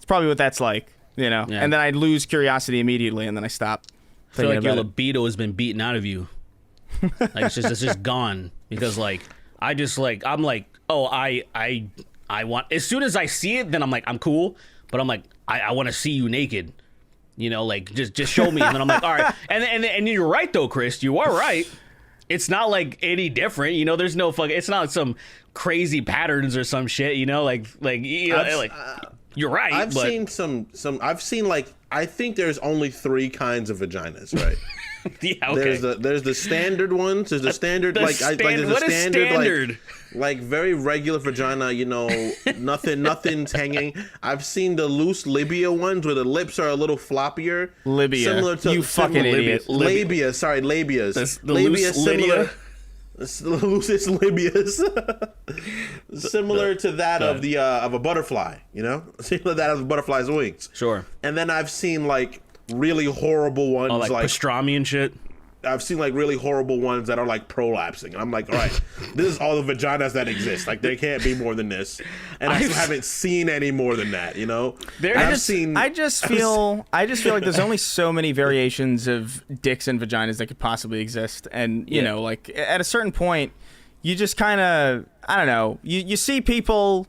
S1: what that's like, you know.
S2: Yeah.
S1: And then I lose curiosity immediately, and then I stop.
S2: I feel like your libido has been beaten out of you. Like it's just gone because like I'm like, oh, I want, as soon as I see it, then I'm like, I'm cool, but I'm like, I want to see you naked, you know, like just show me, and then I'm like, all right, and you're right though, Chris, you are right. It's not like any different, you know. There's no it's not some crazy patterns or some shit, you know, like you know, you're right.
S3: I've seen some. I've seen like, I think there's only 3 kinds of vaginas, right?
S2: Yeah, okay.
S3: There's the standard ones. There's the standard there's a standard? Like very regular vagina. You know, nothing's hanging. I've seen the loose labia ones where the lips are a little floppier.
S1: Labia,
S3: similar to
S1: you fucking idiot.
S3: Labia, sorry, labias.
S2: The labia similar.
S3: The loosest labias, similar to that of a butterfly. You know, similar to that of a butterfly's wings.
S2: Sure.
S3: And then I've seen like really horrible ones,
S2: like pastrami and shit.
S3: I've seen like really horrible ones that are like prolapsing, and I'm like, all right, this is all the vaginas that exist. Like there can't be more than this, and I haven't seen any more than that. You know,
S1: I just feel like there's only so many variations of dicks and vaginas that could possibly exist, and you know, like at a certain point, you just kind of, I don't know, you see people,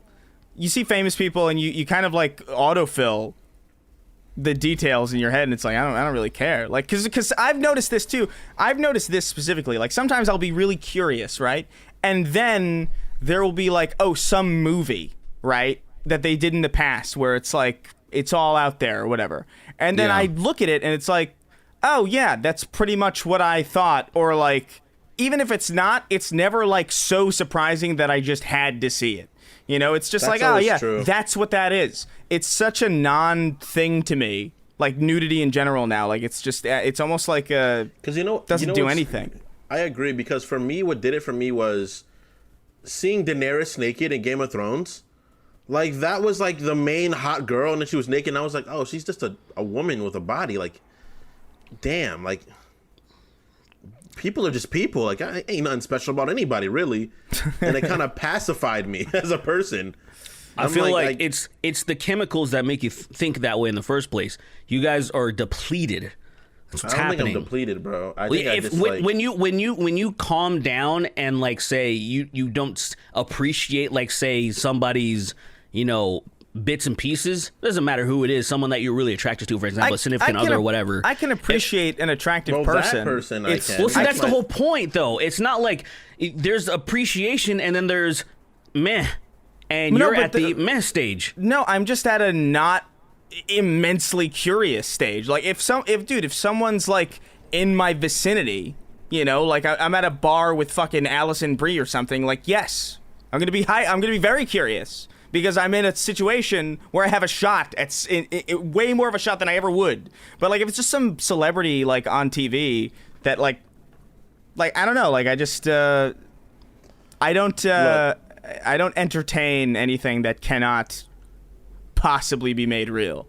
S1: you see famous people, and you kind of like autofill the details in your head, and it's like I don't really care, like because I've noticed this too. I've noticed this specifically. Like sometimes I'll be really curious, right, and then there will be like, oh, some movie, right, that they did in the past where it's like it's all out there or whatever, and then I look at it and it's like, oh yeah, that's pretty much what I thought, or like even if it's not, it's never like so surprising that I just had to see it. You know, it's just like, oh yeah, that's what that is. It's such a non-thing to me, like nudity in general now. Like it's just, it's almost like because doesn't do anything.
S3: I agree, because for me, what did it for me was seeing Daenerys naked in Game of Thrones. Like that was like the main hot girl, and then she was naked, and I was like, oh, she's just a woman with a body. Like, damn, like people are just people. Like I ain't nothing special about anybody really, and it kind of pacified me as a person.
S2: I feel like it's the chemicals that make you think that way in the first place. You guys are depleted. That's what's happening.
S3: Think I'm depleted, bro.
S2: When you calm down and like say you don't appreciate like say somebody's, you know, bits and pieces, doesn't matter who it is, someone that you're really attracted to, for example, a significant other or whatever.
S1: I can appreciate an attractive person.
S3: That person I can.
S2: Well, see, that's the whole point, though. It's not like there's appreciation and then there's meh, and you're at the meh stage.
S1: No, I'm just at a not immensely curious stage. Like if someone's like in my vicinity, you know, like I'm at a bar with fucking Alison Brie or something, like yes, I'm gonna be very curious. because I'm in a situation where I have a shot at way more of a shot than I ever would. But like if it's just some celebrity like on TV that like I don't know, like I just I don't entertain anything that cannot possibly be made real.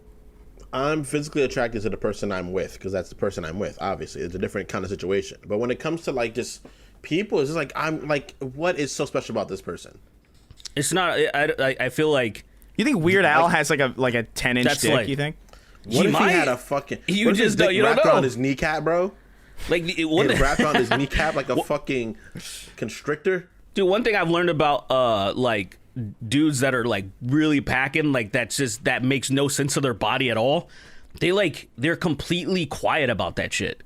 S3: I'm physically attracted to the person I'm with because that's the person I'm with. Obviously, it's a different kind of situation. But when it comes to like just people, it's just like I'm like, what is so special about this person?
S2: It's not. I feel like
S1: you think Weird Al has like a 10-inch dick.
S2: Like,
S1: you think?
S3: What if he had a fucking?
S2: You
S3: what if
S2: just
S3: his dick
S2: you don't
S3: wrapped
S2: know.
S3: around his kneecap, bro?
S2: Like what?
S3: It wrapped around his kneecap like a fucking constrictor.
S2: Dude, one thing I've learned about like dudes that are like really packing, like that makes no sense to their body at all. They're completely quiet about that shit.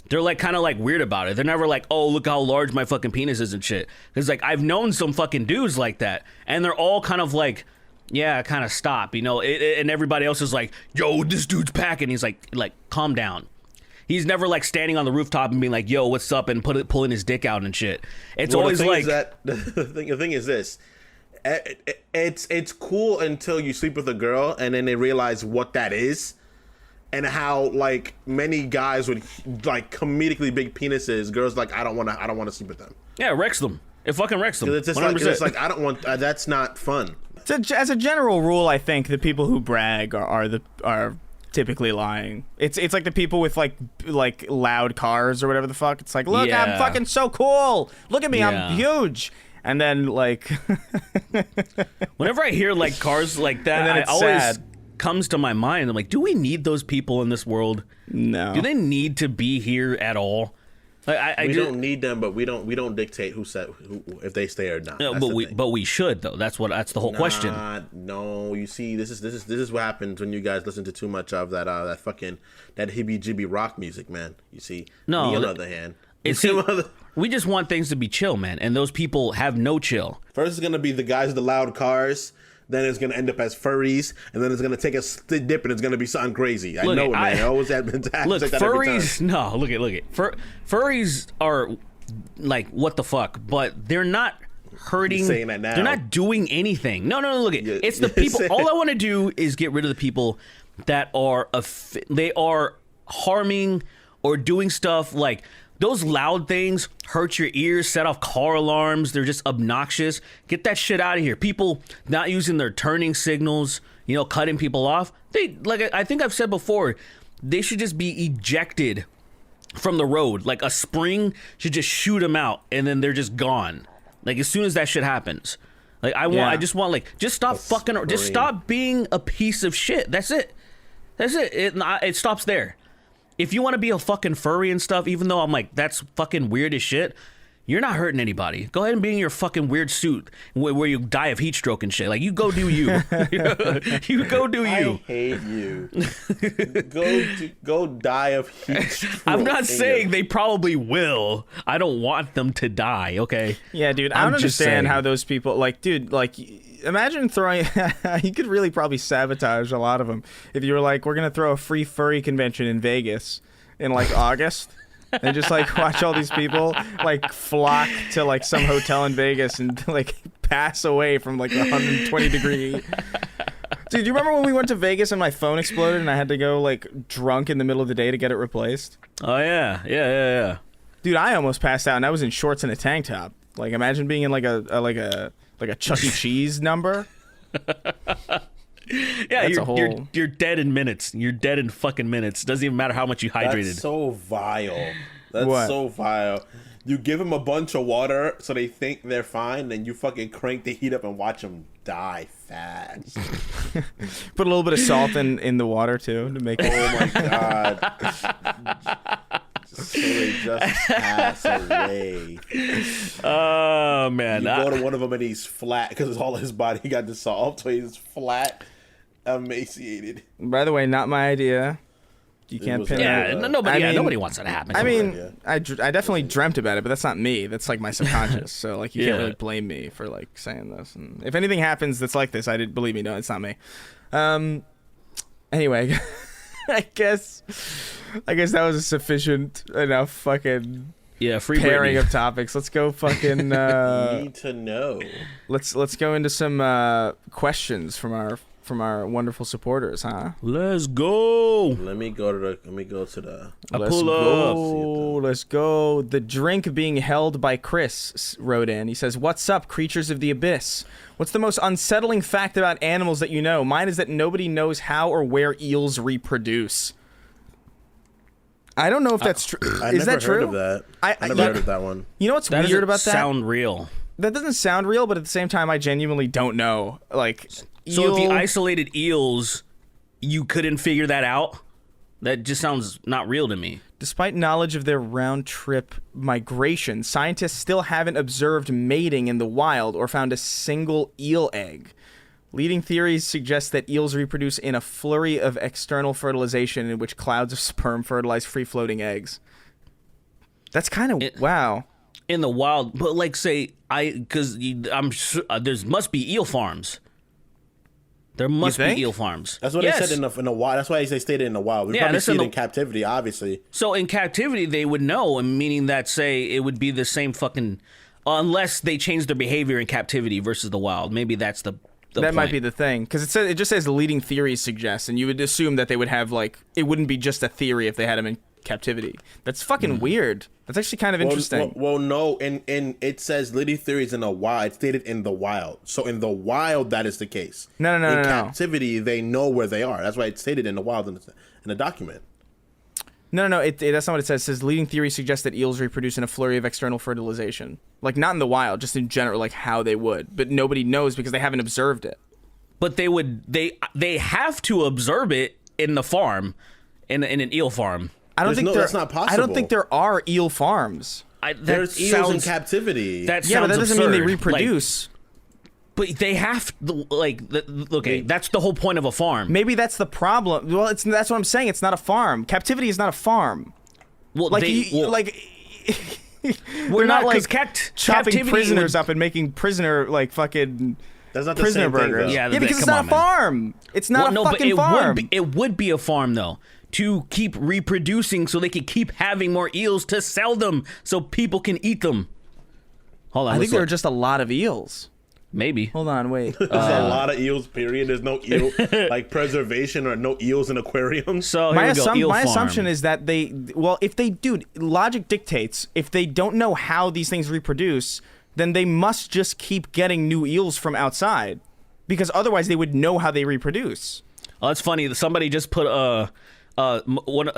S2: They're like kind of like weird about it. They're never like, oh, look how large my fucking penis is and shit. Because like I've known some fucking dudes like that, and they're all kind of like, yeah, kind of stop, you know. And everybody else is like, yo, this dude's packing. He's like, calm down. He's never like standing on the rooftop and being like, yo, what's up, and pulling his dick out and shit. It's always like
S3: the thing is this. It's cool until you sleep with a girl and then they realize what that is and how like many guys with like comedically big penises, girls like I don't want to sleep with them.
S2: Yeah, wrecks them. It fucking wrecks them.
S3: It's just like I don't want that's not fun.
S1: So, as a general rule, I think the people who brag are typically lying. It's like the people with like loud cars or whatever the fuck. It's like, look,
S2: Yeah.
S1: I'm fucking so cool. Look at me,
S2: Yeah.
S1: I'm huge. And then like
S2: whenever I hear like cars like that,
S1: And then
S2: I
S1: it's
S2: always
S1: sad.
S2: comes to my mind. I'm like, do we need those people in this world?
S1: no.
S2: Do they need to be here at all? Like,
S3: We don't need them, but we don't dictate who if they stay or not.
S2: No,
S3: That's
S2: but
S3: the thing.
S2: we should though. That's the whole question.
S3: No, you see, this is what happens when you guys listen to too much of that heebie-jeebie rock music, man. You see,
S2: No,
S3: me on the other hand,
S2: We just want things to be chill, man, and those people have no chill.
S3: first it's gonna be the guys with the loud cars, then it's gonna end up as furries, and then it's gonna take a dip and it's gonna be something crazy. I
S2: Look,
S3: know it, man. I always have been
S2: Look,
S3: like that every time.
S2: furries. No, look at. Furries are like what the fuck, but they're not hurting.
S3: You're saying that now.
S2: They're not doing anything. No. Look at.
S3: Yeah,
S2: It's the people. All I want to do is get rid of the people that are they are harming or doing stuff like. Those loud things hurt your ears, set off car alarms. They're just obnoxious. Get that shit out of here. People not using their turning signals, you know, cutting people off. They, like I think I've said before, they should just be ejected from the road. Like a spring should just shoot them out and then they're just gone. Like as soon as that shit happens. Like I just want like, just stop fucking, just stop being a piece of shit. That's it. It stops there. If you want to be a fucking furry and stuff, even though I'm like, that's fucking weird as shit, you're not hurting anybody. Go ahead and be in your fucking weird suit where you die of heat stroke and shit. Like, you go do you. You go do you.
S3: I hate you. go die of heat stroke.
S2: I'm not saying they probably will. I don't want them to die, okay?
S1: Yeah, dude, I
S2: I'm
S1: don't
S2: just
S1: understand
S2: saying.
S1: how those people, like, dude, like, imagine throwing, you could really probably sabotage a lot of them if you were like, we're going to throw a free furry convention in Vegas in, like, August. And just, like, watch all these people, like, flock to, like, some hotel in Vegas and, like, pass away from, like, 120 degree. Dude, do you remember when we went to Vegas and my phone exploded and I had to go, like, drunk in the middle of the day to get it replaced?
S2: Oh, yeah.
S1: Dude, I almost passed out and I was in shorts and a tank top. Like, imagine being in, like a Chuck E. Cheese number.
S2: Yeah,
S1: That's a whole-
S2: you're dead in minutes. You're dead in fucking minutes. Doesn't even matter how much you hydrated.
S3: That's so vile. That's
S1: What?
S3: so vile. You give them a bunch of water so they think they're fine, then you fucking crank the heat up and watch them die fast.
S1: Put a little bit of salt in the water too to make it.
S3: Oh my god. So they just pass away.
S2: Oh, man.
S3: You go to one of them and he's flat because all his body got dissolved, so he's flat, emaciated.
S1: By the way, not my idea. You can't
S3: was
S1: pin
S2: yeah,
S1: that.
S2: nobody wants that to happen.
S1: I
S2: Come on.
S1: mean,
S3: idea.
S1: I definitely dreamt about it, but that's not me. That's like my subconscious. So like, you can't
S2: Yeah.
S1: really blame me for like saying this. And if anything happens that's like this, I didn't believe me. No, it's not me. Anyway, I guess that was a sufficient enough fucking
S2: Yeah, free
S1: pairing
S2: Britney.
S1: of topics. Let's go fucking.
S3: Need to know.
S1: Let's go into some questions from our wonderful supporters, huh?
S2: Let's go.
S3: Let me go to the.
S1: Let's go. The drink being held by Chris wrote in. He says, "What's up, creatures of the abyss? What's the most unsettling fact about animals that you know? Mine is that nobody knows how or where eels reproduce." I don't know if that's true. Is that true?
S3: Heard of that. I never heard of that one.
S1: You know what's
S2: That
S1: weird
S2: doesn't
S1: about that?
S2: sound real.
S1: That doesn't sound real, but at the same time, I genuinely don't know. Like,
S2: So if
S1: eel-
S2: the isolated eels, you couldn't figure that out? That just sounds not real to me.
S1: Despite knowledge of their round-trip migration, scientists still haven't observed mating in the wild or found a single eel egg. Leading theories suggest that eels reproduce in a flurry of external fertilization in which clouds of sperm fertilize free-floating eggs. That's kind of wow.
S2: In the wild, but like say because I'm sure there must be eel farms. There must be
S1: think?
S2: eel farms.
S3: That's what
S2: Yes.
S3: they said in the wild. That's why they stated in the wild. We
S2: Yeah,
S3: probably
S2: that's
S3: see
S2: in
S3: it
S2: the-
S3: in captivity, obviously.
S2: So in captivity, they would know, and meaning that say it would be the same fucking, unless they change their behavior in captivity versus the wild. Maybe that's the
S1: That might
S2: point.
S1: be the thing, because it just says the leading theories suggest, and you would assume that they would have like it wouldn't be just a theory if they had them in captivity. That's fucking weird. That's actually kind of interesting.
S3: Well, no, in it says leading theories in the wild. It's stated in the wild. So in the wild, that is the case.
S1: No.
S3: In captivity, they know where they are. That's why it's stated in the wild in the document.
S1: No. That's not what it says. It says leading theories suggest that eels reproduce in a flurry of external fertilization, like not in the wild, just in general, like how they would. But nobody knows because they haven't observed it.
S2: But they have to observe it in the farm, in an eel farm.
S1: I don't think
S3: that's not possible.
S1: I don't think there are eel farms.
S3: There's eels in captivity.
S2: That
S1: Yeah, but
S2: sounds
S1: that doesn't mean they
S2: absurd.
S1: reproduce.
S2: But they have okay. That's the whole point of a farm.
S1: Maybe that's the problem. Well, that's what I'm saying. It's not a farm. Captivity is not a farm.
S2: Well,
S1: Like we're not like chopping
S2: captivity
S1: prisoners
S2: would-
S1: up and making prisoner like fucking
S3: That's not the
S1: prisoner
S3: same thing,
S1: burgers.
S3: though.
S2: Yeah,
S1: because it's
S2: come
S1: not
S2: on,
S1: a
S2: man.
S1: farm. It's not a fucking farm.
S2: It would be a farm though, to keep reproducing so they could keep having more eels to sell them so people can eat them. Hold on,
S1: I think
S2: let's
S1: there are
S2: look.
S1: just a lot of eels.
S2: Maybe.
S1: Hold on, wait.
S3: There's a lot of eels. Period. There's no eel like preservation or no eels in aquariums.
S2: So here we go. Eel
S1: my
S2: farm.
S1: assumption is that if they do, logic dictates if they don't know how these things reproduce, then they must just keep getting new eels from outside, because otherwise they would know how they reproduce.
S2: Oh, that's funny. Somebody just put a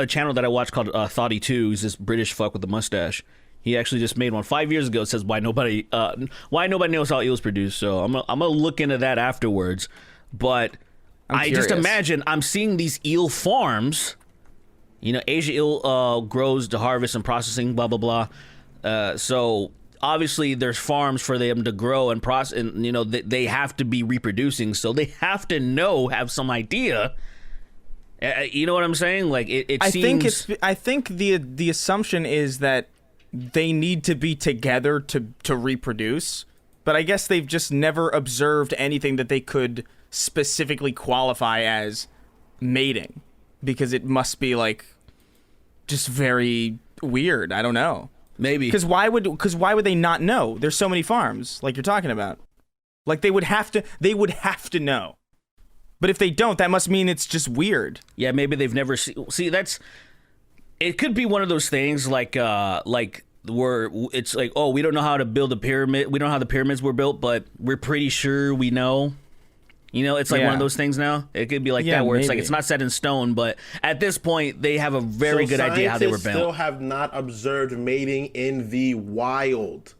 S2: channel that I watch called Thoughty 2. He's this British fuck with a mustache. He actually just made one 5 years ago. It says why nobody knows how eels produce. So I'm gonna look into that afterwards. But I just
S1: curious.
S2: imagine I'm seeing these eel farms. You know, Asia eel grows to harvest and processing. Blah blah blah. So obviously there's farms for them to grow and process, and you know they have to be reproducing. So they have to have some idea. You know what I'm saying? Like it seems.
S1: I think the assumption is that they need to be together to reproduce, but I guess they've just never observed anything that they could specifically qualify as mating, because it must be like just very weird. I don't know.
S2: Maybe
S1: Because why would they not know? There's so many farms like you're talking about. Like they would have to know. But if they don't, that must mean it's just weird.
S2: Yeah, maybe they've never see that's. It could be one of those things like where it's like, oh, we don't know how to build a pyramid. We don't know how the pyramids were built, but we're pretty sure we know. You know, it's like one
S1: Yeah.
S2: of those things now. It could be like
S1: Yeah,
S2: that, where it's like
S1: maybe.
S2: it's not set in stone, but at this point, they have a very good idea how they were
S3: Scientists still
S2: built.
S3: have not observed mating in the wild.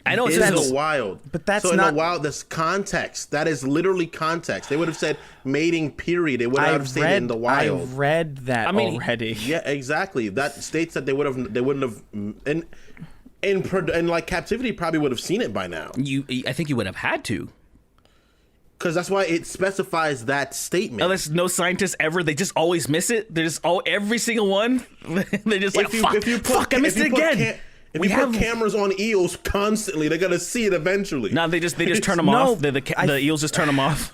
S2: I know it
S3: In
S2: says
S3: the wild.
S1: but that's
S3: so in
S1: not-
S3: the wild, there's context. That is literally context. They would have said mating period. They would not have stated in the wild.
S1: I read that already.
S3: Yeah, exactly. That states that they wouldn't have in like captivity probably would have seen it by now.
S2: I think you would have had to.
S3: Because that's why it specifies that statement.
S2: Unless no scientists ever, they just always miss it. They're just every single one. They're just like, fuck, I missed it again.
S3: If you put cameras on eels constantly, they're gonna see it eventually.
S2: No, they just turn them
S1: No,
S2: off. The eels just turn them off.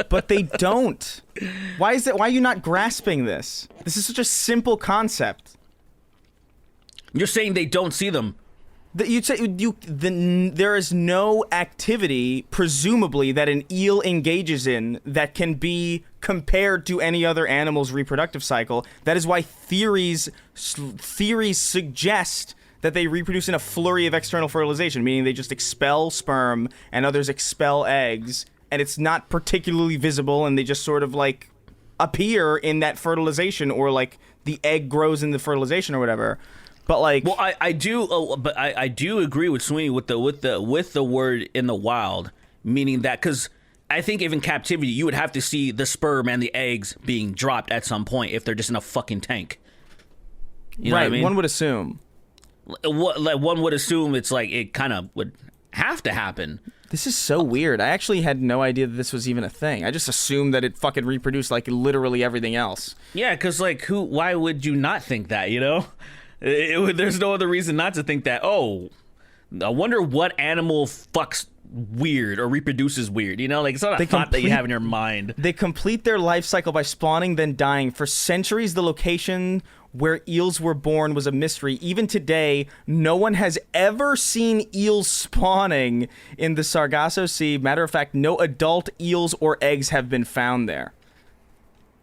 S1: But they don't. Why are you not grasping this? This is such a simple concept.
S2: You're saying they don't see them.
S1: You'd say there is no activity, presumably, that an eel engages in that can be compared to any other animal's reproductive cycle. That is why theories suggest that they reproduce in a flurry of external fertilization, meaning they just expel sperm and others expel eggs, and it's not particularly visible, and they just sort of like appear in that fertilization, or like the egg grows in the fertilization or whatever. But like,
S2: well, I do agree with Sweeney with the word in the wild, meaning that, because I think if in captivity you would have to see the sperm and the eggs being dropped at some point if they're just in a fucking tank. You know what I mean?
S1: One would assume.
S2: One would assume it's like it kind of would have to happen.
S1: This is so weird. I actually had no idea that this was even a thing. I just assumed that it fucking reproduced like literally everything else.
S2: Yeah, because like why would you not think that, you know? There's no other reason not to think that. Oh, I wonder what animal fucks weird or reproduces weird. You know, like it's not a thought that you have in your mind.
S1: They complete their life cycle by spawning, then dying. For centuries, the location where eels were born was a mystery. Even today, no one has ever seen eels spawning in the Sargasso Sea. Matter of fact, no adult eels or eggs have been found there,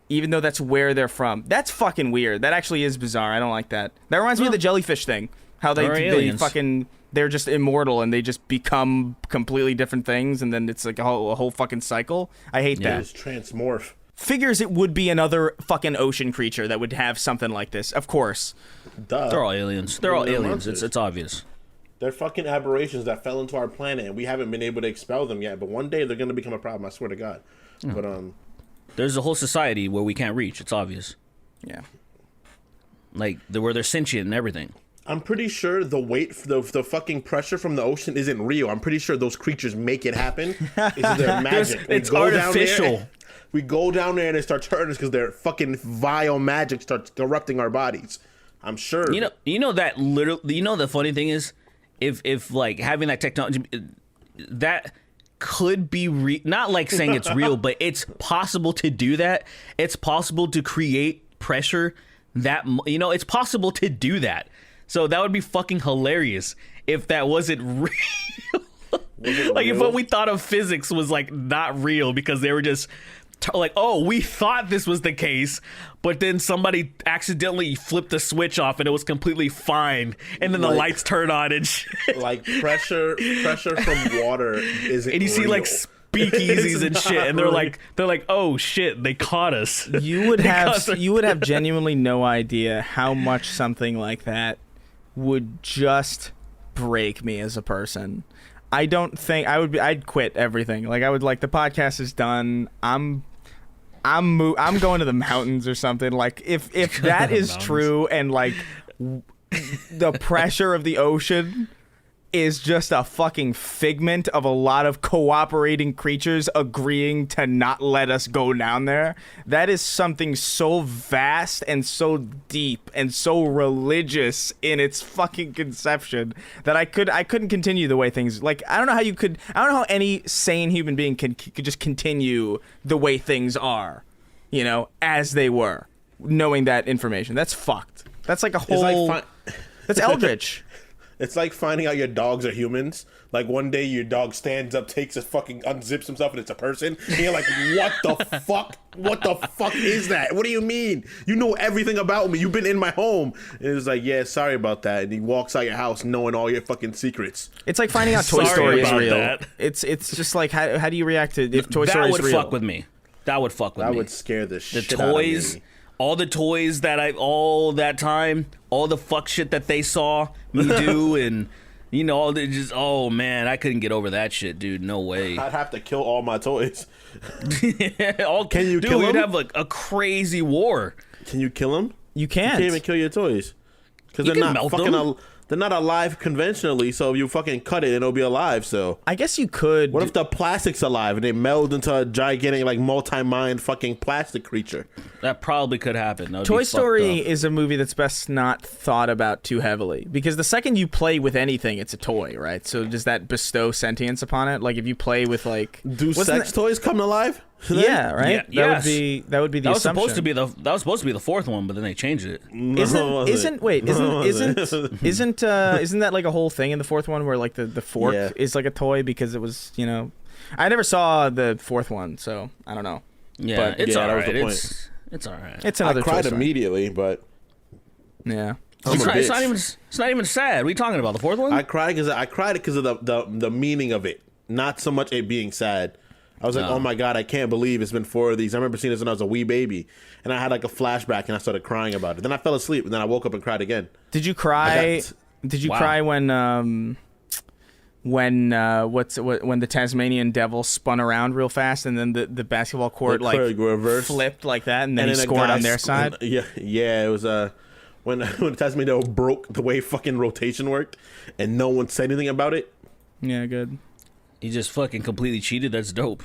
S1: even though that's where they're from. That's fucking weird. That actually is bizarre. I don't like that. That reminds me of the jellyfish thing. How they're just immortal and they just become completely different things, and then it's like a whole fucking cycle. I hate that.
S3: It's transmorph.
S1: Figures it would be another fucking ocean creature that would have something like this. Of course.
S3: Duh.
S2: They're all aliens. They're all aliens. It's obvious.
S3: They're fucking aberrations that fell into our planet, and we haven't been able to expel them yet. But one day they're going to become a problem. I swear to God. But
S2: there's a whole society where we can't reach. It's obvious.
S1: Yeah.
S2: Like where they're sentient and everything.
S3: I'm pretty sure the weight, the fucking pressure from the ocean isn't real. I'm pretty sure those creatures make it happen. It's their magic.
S2: It's artificial.
S3: We go down there and it starts hurting us because their fucking vile magic starts corrupting our bodies. I'm sure.
S2: You know that literally. You know the funny thing is, if like having that technology, that could be not like saying it's real, but it's possible to do that. It's possible to create pressure that it's possible to do that. So that would be fucking hilarious if that wasn't real. Like if what we thought of physics was like not real because they were just like, oh, we thought this was the case, but then somebody accidentally flipped the switch off and it was completely fine, and then the lights turn on and shit.
S3: Like pressure from water isn't
S2: and you see
S3: real.
S2: like speakeasies and shit, and they're like, oh shit, they caught us.
S1: You would have genuinely no idea how much something like that would just break me as a person. I don't think I'd quit everything. Like I would, like, the podcast is done. I'm going to the mountains or something. Like if that is true, and like the pressure of the ocean is just a fucking figment of a lot of cooperating creatures agreeing to not let us go down there, that is something so vast and so deep and so religious in its fucking conception that I couldn't continue the way things, like, I don't know how any sane human being could just continue the way things are, as they were, knowing that information. That's fucked. That's like a whole that's eldritch.
S3: It's like finding out your dogs are humans. Like one day your dog stands up, takes a fucking, unzips himself, and it's a person. And you're like, what the fuck? What the fuck is that? What do you mean? You know everything about me. You've been in my home. And it's like, yeah, sorry about that. And he walks out your house knowing all your fucking secrets.
S1: It's like finding out Toy Story is real.
S2: That.
S1: It's just like, how do you react to if Toy Story is real?
S2: That would fuck with me. That would fuck with me.
S3: That would scare the shit
S2: out of me. All the toys that all that time, all the fuck shit that they saw me do, and all the just, oh man, I couldn't get over that shit, dude. No way.
S3: I'd have to kill all my toys.
S2: Can you kill them? You'd have like a crazy war.
S3: Can you kill them?
S1: You can't.
S3: You can't even kill your toys because they're not fucking. They're not alive conventionally, so if you fucking cut it, it'll be alive. So
S1: I guess you could.
S3: What if the plastic's alive and they meld into a gigantic, like, multi-mind fucking plastic creature?
S2: That probably could happen.
S1: Toy Story is a movie that's best not thought about too heavily, because the second you play with anything, it's a toy, right? So does that bestow sentience upon it? Like if you play with, like,
S3: do sex toys come alive?
S1: Yeah, right.
S2: Yeah,
S1: That would be the
S2: That was
S1: assumption.
S2: supposed to be the fourth one, but then they changed it.
S1: Isn't that like a whole thing in the fourth one where like the fork is like a toy because it was, you know, I never saw the fourth one, so I don't know.
S2: Yeah,
S1: But
S2: it's
S3: yeah,
S2: all
S3: that was
S2: right.
S3: the point.
S2: It's all right.
S1: It's
S3: I
S1: another
S3: cried
S1: Toy Story.
S3: immediately, but
S1: Yeah.
S3: I'm a
S2: It's
S3: bitch.
S2: not even sad. What are you talking about? The fourth one?
S3: I cried because of the meaning of it, not so much it being sad. I was like, oh my god, I can't believe it's been 4 of these. I remember seeing this when I was a wee baby, and I had like a flashback, and I started crying about it. Then I fell asleep, and then I woke up and cried again.
S1: Did you cry? Did you
S2: Wow.
S1: cry when the Tasmanian devil spun around real fast and then the basketball court
S3: The
S1: like
S3: court reversed.
S1: flipped like that and then he
S3: a
S1: scored
S3: guy
S1: on their side?
S3: Yeah, it was when the Tasmanian devil broke the way fucking rotation worked, and no one said anything about it.
S1: Yeah, good.
S2: He just fucking completely cheated. That's dope.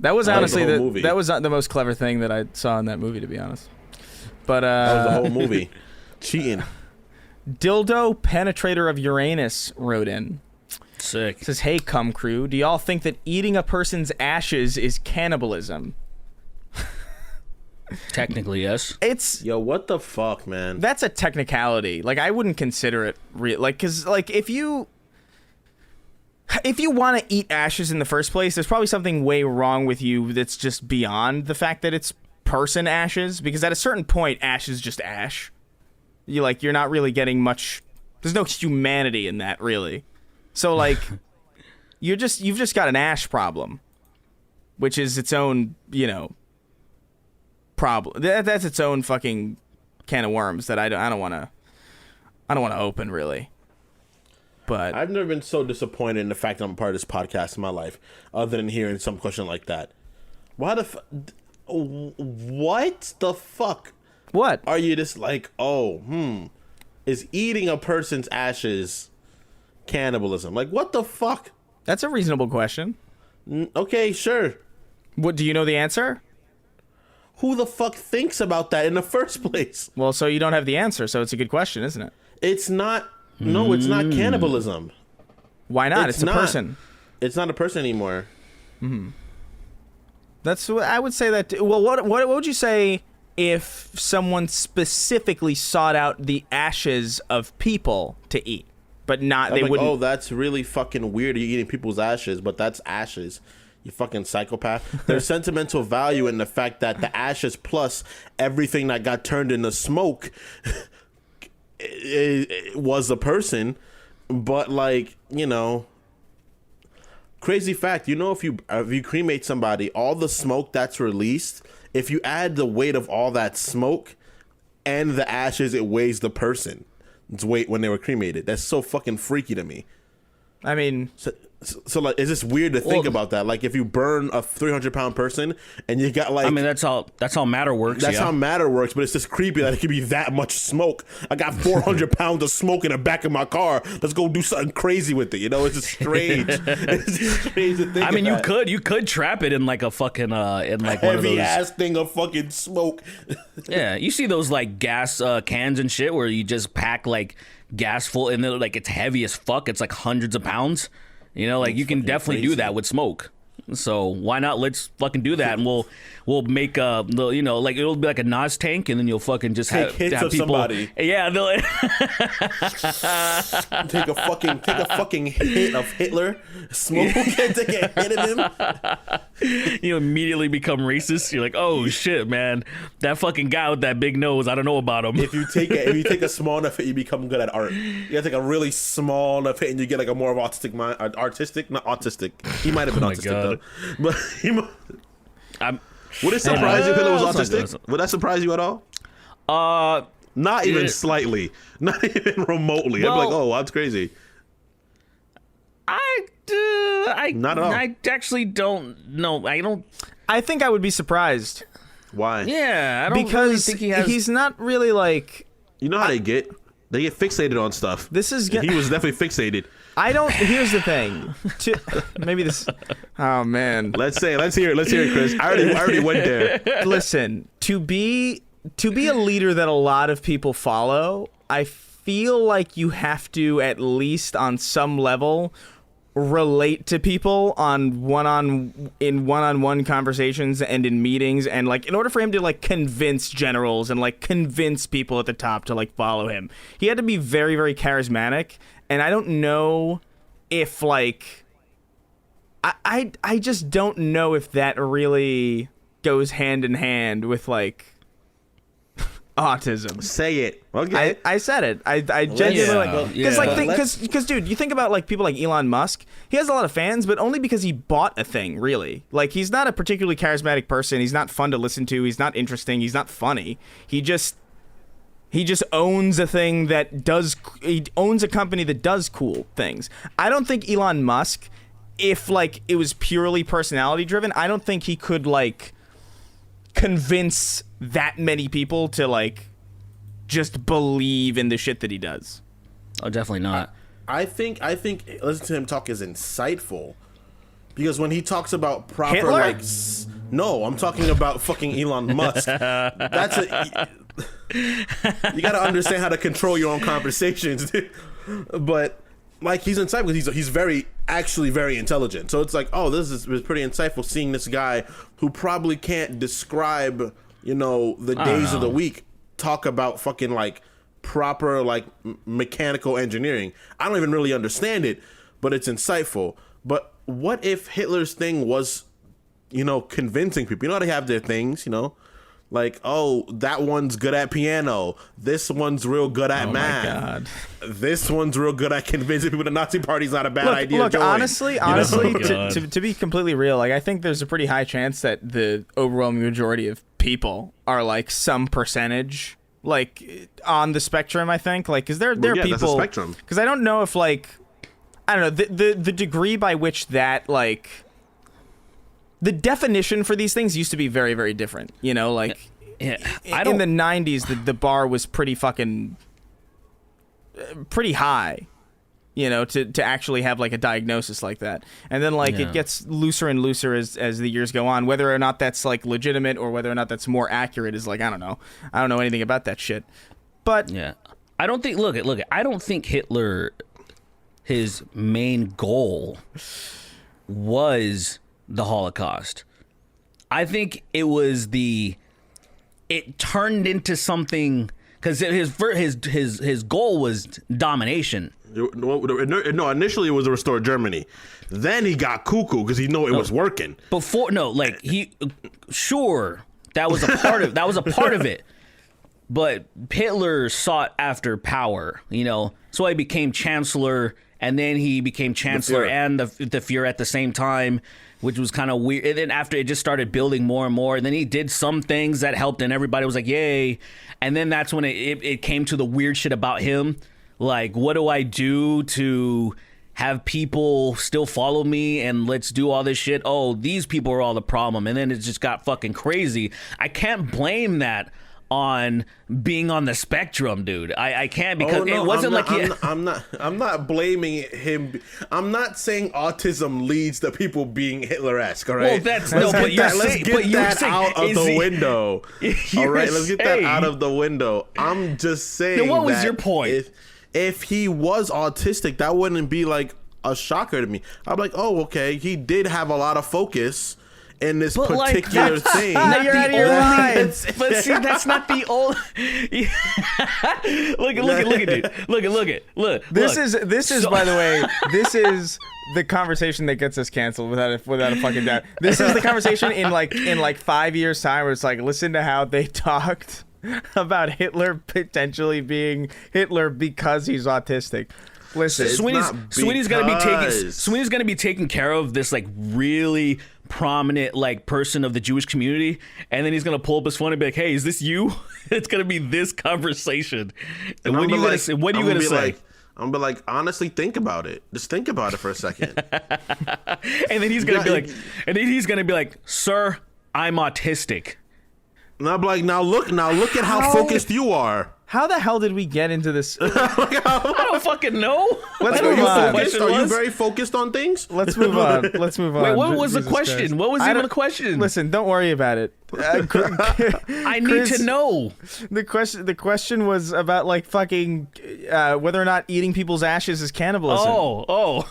S1: That was
S3: That was
S1: honestly
S3: the whole movie.
S1: that was the most clever thing that I saw in that movie, to be honest. But
S3: That was the whole movie. Cheating.
S1: Dildo Penetrator of Uranus wrote in.
S2: Sick.
S1: Says, "Hey, cum crew, do y'all think that eating a person's ashes is cannibalism?"
S2: Technically, yes.
S1: It's
S3: Yo, what the fuck, man?
S1: that's a technicality. Like I wouldn't consider it real. Like because like if you want to eat ashes in the first place, there's probably something way wrong with you that's just beyond the fact that it's person ashes. Because at a certain point, ash is just ash. You're not really getting much. There's no humanity in that, really. So like, you've just got an ash problem, which is its own, problem. That's its own fucking can of worms that I don't want to open, really. But
S3: I've never been so disappointed in the fact that I'm a part of this podcast in my life, other than hearing some question like that. Why the what the fuck
S1: what?
S3: are you just like, is eating a person's ashes cannibalism? Like, what the fuck?
S1: That's a reasonable question.
S3: Okay, sure.
S1: What do you know the answer?
S3: Who the fuck thinks about that in the first place?
S1: Well, so you don't have the answer, so it's a good question, isn't it?
S3: It's not. No, it's not cannibalism.
S1: Why not? It's a
S3: not.
S1: person.
S3: It's not a person anymore.
S1: That's what I would say that. Well, what would you say if someone specifically sought out the ashes of people to eat, but not they
S3: Like,
S1: wouldn't?
S3: oh, that's really fucking weird. You're eating people's ashes, but that's ashes. You fucking psychopath. There's sentimental value in the fact that the ashes plus everything that got turned into smoke it was a person. But like, crazy fact, if you cremate somebody, all the smoke that's released, if you add the weight of all that smoke and the ashes, it weighs the person's weight when they were cremated. That's so fucking freaky to me.
S1: I mean,
S3: So like, it's just weird to think about that. Like, if you burn a 300-pound person and you got like,
S2: I mean, that's how matter works.
S3: that's
S2: yeah.
S3: how matter works. But it's just creepy that it could be that much smoke. I got 400 pounds of smoke in the back of my car. Let's go do something crazy with it. It's just strange. It's just strange to think.
S2: I mean,
S3: of that.
S2: you could trap it in like a fucking in like one of
S3: Heavy
S2: those.
S3: ass thing of fucking smoke.
S2: Yeah, you see those like gas cans and shit where you just pack like gas full and like it's heavy as fuck. It's like hundreds of pounds. Like you can definitely do
S3: crazy.
S2: that with smoke. So why not? Let's fucking do that, and we'll make like it'll be like a Nas tank, and then you'll fucking just
S3: Take
S2: have
S3: hits
S2: have
S3: of
S2: people.
S3: somebody.
S2: Yeah, they'll,
S3: Take a fucking hit of Hitler. Smoke and take a hit of him.
S2: you immediately become racist. You're like, oh shit, man, that fucking guy with that big nose. I don't know about him.
S3: If you take a small enough hit, you become good at art. You gotta take a really small enough hit, and you get like a more of autistic mind. Artistic, not autistic. He might have been
S2: Oh my
S3: autistic
S2: God.
S3: though. But
S2: I'm,
S3: would it surprise you if Hitler was
S2: It's not
S3: autistic?
S2: good.
S3: Would that surprise you at all? Not even slightly. Not even remotely. I'd be like,
S2: Well-
S3: oh, that's crazy.
S2: I
S3: Not at all.
S2: I actually don't know. I don't.
S1: I think I would be surprised
S3: Why?
S2: Yeah, I don't really
S1: because
S2: think he has.
S1: he's not really like.
S3: You know how they get? They get fixated on stuff.
S1: This is
S3: And he was definitely fixated.
S1: I don't. Here's the thing. Maybe this. Oh man.
S3: Let's hear it, Chris. I already went there.
S1: Listen, to be a leader that a lot of people follow, I feel like you have to, at least on some level, relate to people in one-on-one conversations and in meetings, and like in order for him to like convince generals and like convince people at the top to like follow him, he had to be very, very charismatic. And I don't know if like I just don't know if that really goes hand in hand with like autism.
S3: Say it. Okay.
S1: I said it. I genuinely because dude, you think about like people like Elon Musk. He has a lot of fans, but only because he bought a thing. Really, like he's not a particularly charismatic person. He's not fun to listen to. He's not interesting. He's not funny. He just owns a thing that does. He owns a company that does cool things. I don't think Elon Musk, if like it was purely personality driven, I don't think he could like convince that many people to like just believe in the shit that he does.
S2: Oh, definitely not.
S3: I think listening to him talk is insightful, because when he talks about proper
S1: Hitler?
S3: no, I'm talking about fucking Elon Musk. That's you got to understand how to control your own conversations. But like he's insightful because he's actually very intelligent. So it's like, oh, this is pretty insightful seeing this guy who probably can't describe, the days of the week, talk about fucking like proper like mechanical engineering. I don't even really understand it, but it's insightful. But what if Hitler's thing was, convincing people? You know how they have their things, like, oh, that one's good at piano. This one's real good at math.
S1: Oh my God.
S3: This one's real good at convincing people the Nazi Party's not a bad idea.
S1: Look,
S3: to join.
S1: honestly, to be completely real, like I think there's a pretty high chance that the overwhelming majority of people are like some percentage like on the spectrum. I think like because there are people.
S3: That's a spectrum.
S1: Because I don't know if like I don't know the degree by which that like. The definition for these things used to be very, very different. Like
S2: in
S1: the 90s, the bar was pretty fucking pretty high, to actually have like a diagnosis like that. And then like it gets looser and looser as the years go on. Whether or not that's like legitimate or whether or not that's more accurate is like I don't know. I don't know anything about that shit. But
S2: yeah, I don't think. Look, I don't think Hitler, his main goal was the Holocaust. I think it turned into something because his goal was domination.
S3: No, initially it was to restore Germany. Then he got cuckoo because he knew it was working. Sure, that was a part of it. But Hitler sought after power, so he became chancellor, and then he became chancellor and the Fuhrer at the same time, which was kind of weird. And then after it just started building more and more, and then he did some things that helped, and everybody was like, yay. And then that's when it came to the weird shit about him. Like, what do I do to have people still follow me, and let's do all this shit? Oh, these people are all the problem. And then it just got fucking crazy. I can't blame that on being on the spectrum, dude. I can't, because it wasn't I'm not blaming him. I'm not saying autism leads to people being Hitler-esque, all right?
S2: Well, that's no, but
S3: let's get that out of the window. All right, let's get that out of the window. I'm just saying.
S2: Then what was your point?
S3: If he was autistic, that wouldn't be like a shocker to me. I'm like, oh, okay, he did have a lot of focus in this particular thing.
S1: You're out of your mind.
S2: But see, that's not the old. Look.
S1: This is by the way, this is the conversation that gets us canceled without a fucking doubt. This is the conversation in like 5 years time where it's like, listen to how they talked about Hitler potentially being Hitler because he's autistic. Listen,
S2: Sweeney's gonna be taking care of this like really prominent like person of the Jewish community, and then he's gonna pull up his phone and be like, "Hey, is this you?" It's gonna be this conversation. And what are you gonna say? What are you gonna say?
S3: I'm gonna be like, honestly, think about it. Just think about it for a second.
S2: And then he's gonna be like, "Sir, I'm autistic."
S3: And I'm like, now look at how focused you are.
S1: How the hell did we get into this?
S2: I don't fucking know.
S1: Let's move on.
S3: Are you very focused on things?
S1: Let's move on.
S2: Wait, what was the question?
S1: Christ.
S2: What was even the question?
S1: Listen, don't worry about it.
S2: I need to know.
S1: The question was about like fucking whether or not eating people's ashes is cannibalism.
S2: Oh.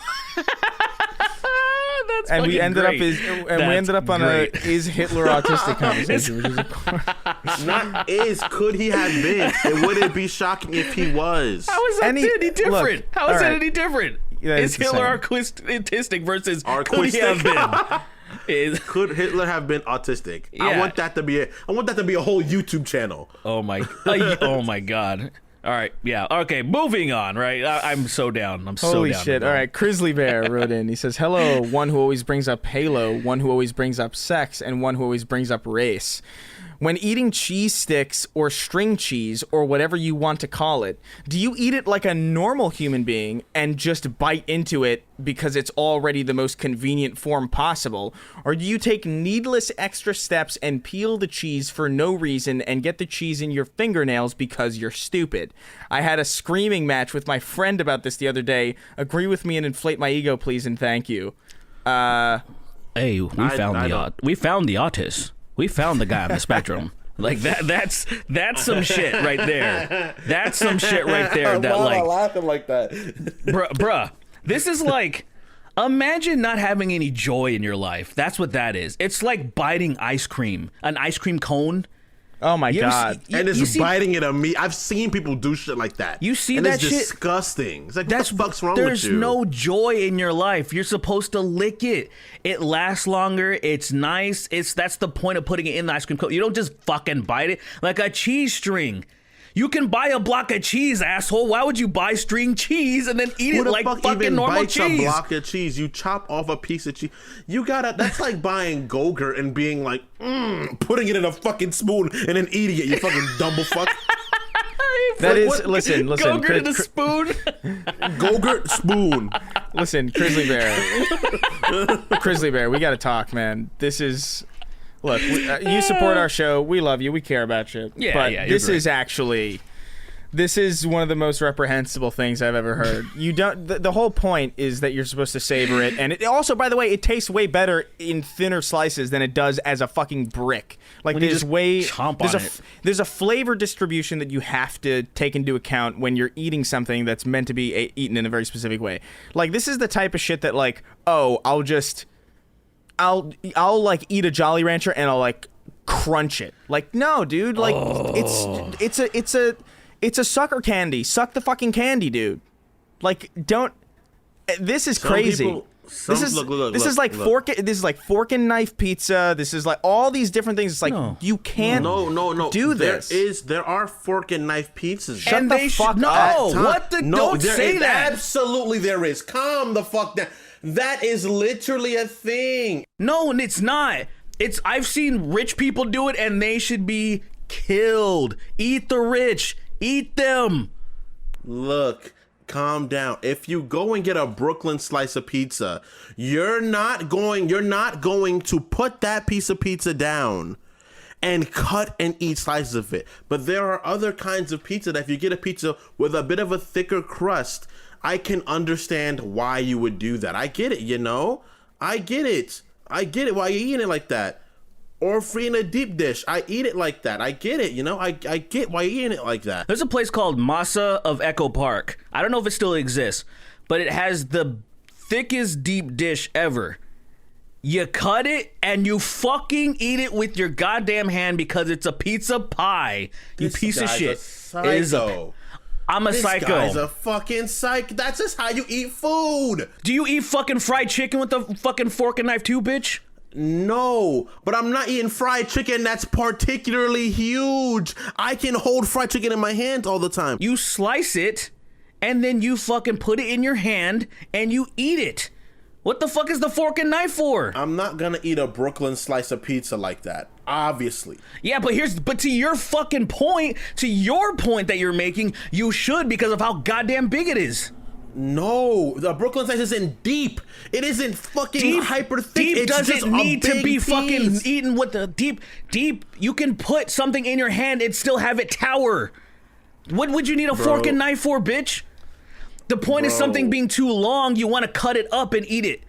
S1: and we
S2: fucking
S1: ended
S2: great.
S1: we ended up on
S2: great.
S1: a is Hitler autistic conversation, which is of course.
S3: Not is, could he have been? And would it be shocking if he was?
S2: How is that any different?
S1: Look,
S2: How is
S1: all
S2: that
S1: right.
S2: any different?
S1: Yeah,
S2: Is
S1: it's the
S2: Hitler
S1: same.
S2: autistic versus could he
S3: Arquistic?
S2: have been?
S3: Could Hitler have been autistic?
S2: Yeah.
S3: I want that to be a whole YouTube channel.
S2: Oh my god. All right, yeah. Okay, moving on. Right, I'm so down. I'm so
S1: Holy
S2: down.
S1: shit! All right, Grizzly Bear wrote in. He says, "Hello, one who always brings up Halo, one who always brings up sex, and one who always brings up race. When eating cheese sticks or string cheese or whatever you want to call it, do you eat it like a normal human being and just bite into it because it's already the most convenient form possible? Or do you take needless extra steps and peel the cheese for no reason and get the cheese in your fingernails because you're stupid? I had a screaming match with my friend about this the other day. Agree with me and inflate my ego, please, and thank you."
S2: Hey, we found the autist. We found the guy on the spectrum. Like that's some shit right there. That's some shit right there. That
S3: Why am I
S2: like,
S3: laughing like that?
S2: bruh, this is like, imagine not having any joy in your life. That's what that is. It's like biting ice cream, an ice cream cone.
S1: Oh my
S2: You ever
S1: god!
S2: see-
S3: And
S2: you
S3: it's
S2: see-
S3: biting it on me. I've seen people do shit like that.
S2: You see
S3: and
S2: that
S3: it's
S2: shit?
S3: disgusting. It's like,
S2: That's
S3: what the fuck's wrong
S2: there's
S3: with you?
S2: no joy in your life. You're supposed to lick it. It lasts longer. It's nice. That's the point of putting it in the ice cream cone. You don't just fucking bite it like a cheese string. You can buy a block of cheese, asshole. Why would you buy string cheese and then eat
S3: Who
S2: it
S3: the
S2: like
S3: fuck
S2: fucking
S3: even
S2: normal
S3: bites
S2: cheese?
S3: a block of cheese? You chop off a piece of cheese. That's like buying Go-Gurt and being like, putting it in a fucking spoon and then eating it, you fucking dumble fuck.
S1: That is,
S3: what-
S1: listen,
S2: Go-Gurt in a spoon.
S3: Go-Gurt spoon.
S1: Listen, Grizzly Bear, we gotta talk, man. This is, look, you support our show, we love you, we care about you.
S2: Yeah,
S1: but
S2: yeah, you're
S1: this
S2: great.
S1: is actually, this is one of the most reprehensible things I've ever heard. You don't. The whole point is that you're supposed to savor it, and it also, by the way, it tastes way better in thinner slices than it does as a fucking brick. Like
S2: When you
S1: there's
S2: just
S1: way
S2: chomp
S1: there's
S2: on
S1: a
S2: it.
S1: there's a flavor distribution that you have to take into account when you're eating something that's meant to be eaten in a very specific way. Like this is the type of shit that like, oh, I'll like eat a Jolly Rancher and I'll like crunch it. Like no, dude, like it's a sucker candy. Suck the fucking candy, dude. Like don't. This is crazy.
S3: people-
S1: this is like fork. This is like fork and knife pizza. This is like all these different things. It's like
S2: No.
S1: you can't.
S3: No.
S1: do this.
S3: There are fork and knife pizzas.
S1: Shut
S2: And
S1: the
S2: they
S1: fuck
S2: should-
S1: up.
S2: no.
S3: Tom,
S2: What the-
S3: no,
S2: don't
S3: there
S2: say
S3: is-
S2: that.
S3: Absolutely there is. Calm the fuck down. That is literally a thing.
S2: No, and it's not. I've seen rich people do it, and they should be killed. Eat the rich. Eat them.
S3: Look, calm down. If you go and get a Brooklyn slice of pizza, you're not going to put that piece of pizza down and cut and eat slices of it. But there are other kinds of pizza that if you get a pizza with a bit of a thicker crust, I can understand why you would do that. I get it, you know? I get it. Why you eating it like that. Or free in a deep dish. I eat it like that. I get it, you know? I get why you eating it like that.
S2: There's a place called Masa of Echo Park. I don't know if it still exists, but it has the thickest deep dish ever. You cut it and you fucking eat it with your goddamn hand because it's a pizza pie. You
S3: This
S2: piece of
S3: guy's
S2: shit.
S3: a psycho.
S2: I'm a
S3: This
S2: psycho.
S3: guy's a fucking psycho. That's just how you eat food.
S2: Do you eat fucking fried chicken with a fucking fork and knife too, bitch?
S3: No, but I'm not eating fried chicken that's particularly huge. I can hold fried chicken in my hands all the time.
S2: You slice it and then you fucking put it in your hand and you eat it. What the fuck is the fork and knife for?
S3: I'm not gonna eat a Brooklyn slice of pizza like that, obviously.
S2: Yeah, but to your fucking point, that you're making, you should because of how goddamn big it is.
S3: No, the Brooklyn slice isn't deep. It isn't fucking hyper thick.
S2: Deep
S3: It's just
S2: doesn't
S3: a
S2: need to
S3: big
S2: be
S3: piece.
S2: fucking eaten with the deep. You can put something in your hand and still have it tower. What would you need a fork and knife for, bitch? The point is something being too long, you want to cut it up and eat it.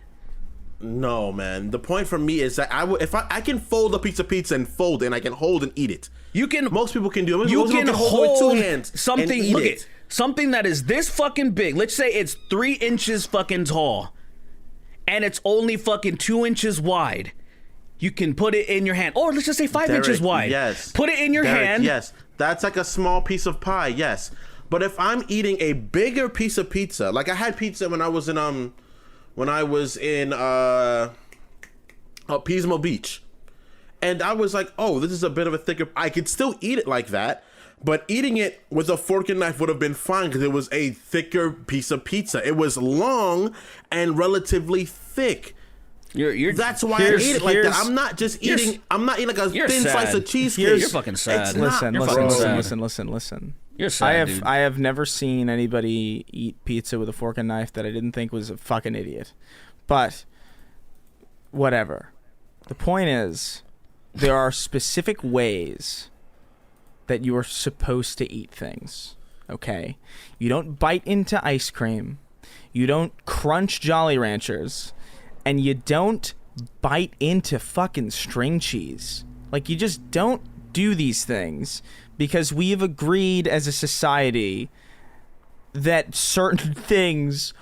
S3: No, man. The point for me is that if I can fold a piece of pizza and fold it and I can hold and eat it.
S2: You can.
S3: Most people can do it.
S2: You
S3: Most people
S2: can
S3: hold it with 2 hands
S2: something.
S3: and eat
S2: Look
S3: it.
S2: at something that is this fucking big. Let's say it's 3 inches fucking tall, and it's only fucking 2 inches wide, you can put it in your hand. Or let's just say 5 inches wide.
S3: Yes.
S2: Put it in your hand.
S3: Yes. That's like a small piece of pie. Yes. But if I'm eating a bigger piece of pizza, like I had pizza when I was in Pismo Beach, and I was like, oh, this is a bit of a thicker. I could still eat it like that, but eating it with a fork and knife would have been fine because it was a thicker piece of pizza. It was long and relatively thick. That's why I ate it like that. I'm not just eating. I'm not eating like a thin slice of cheesecake.
S2: You're fucking sad.
S1: Listen.
S2: You're sad, dude.
S1: I have never seen anybody eat pizza with a fork and knife that I didn't think was a fucking idiot. But whatever. The point is, there are specific ways that you are supposed to eat things. Okay? You don't bite into ice cream. You don't crunch Jolly Ranchers. And you don't bite into fucking string cheese. Like, you just don't do these things because we have agreed as a society that certain things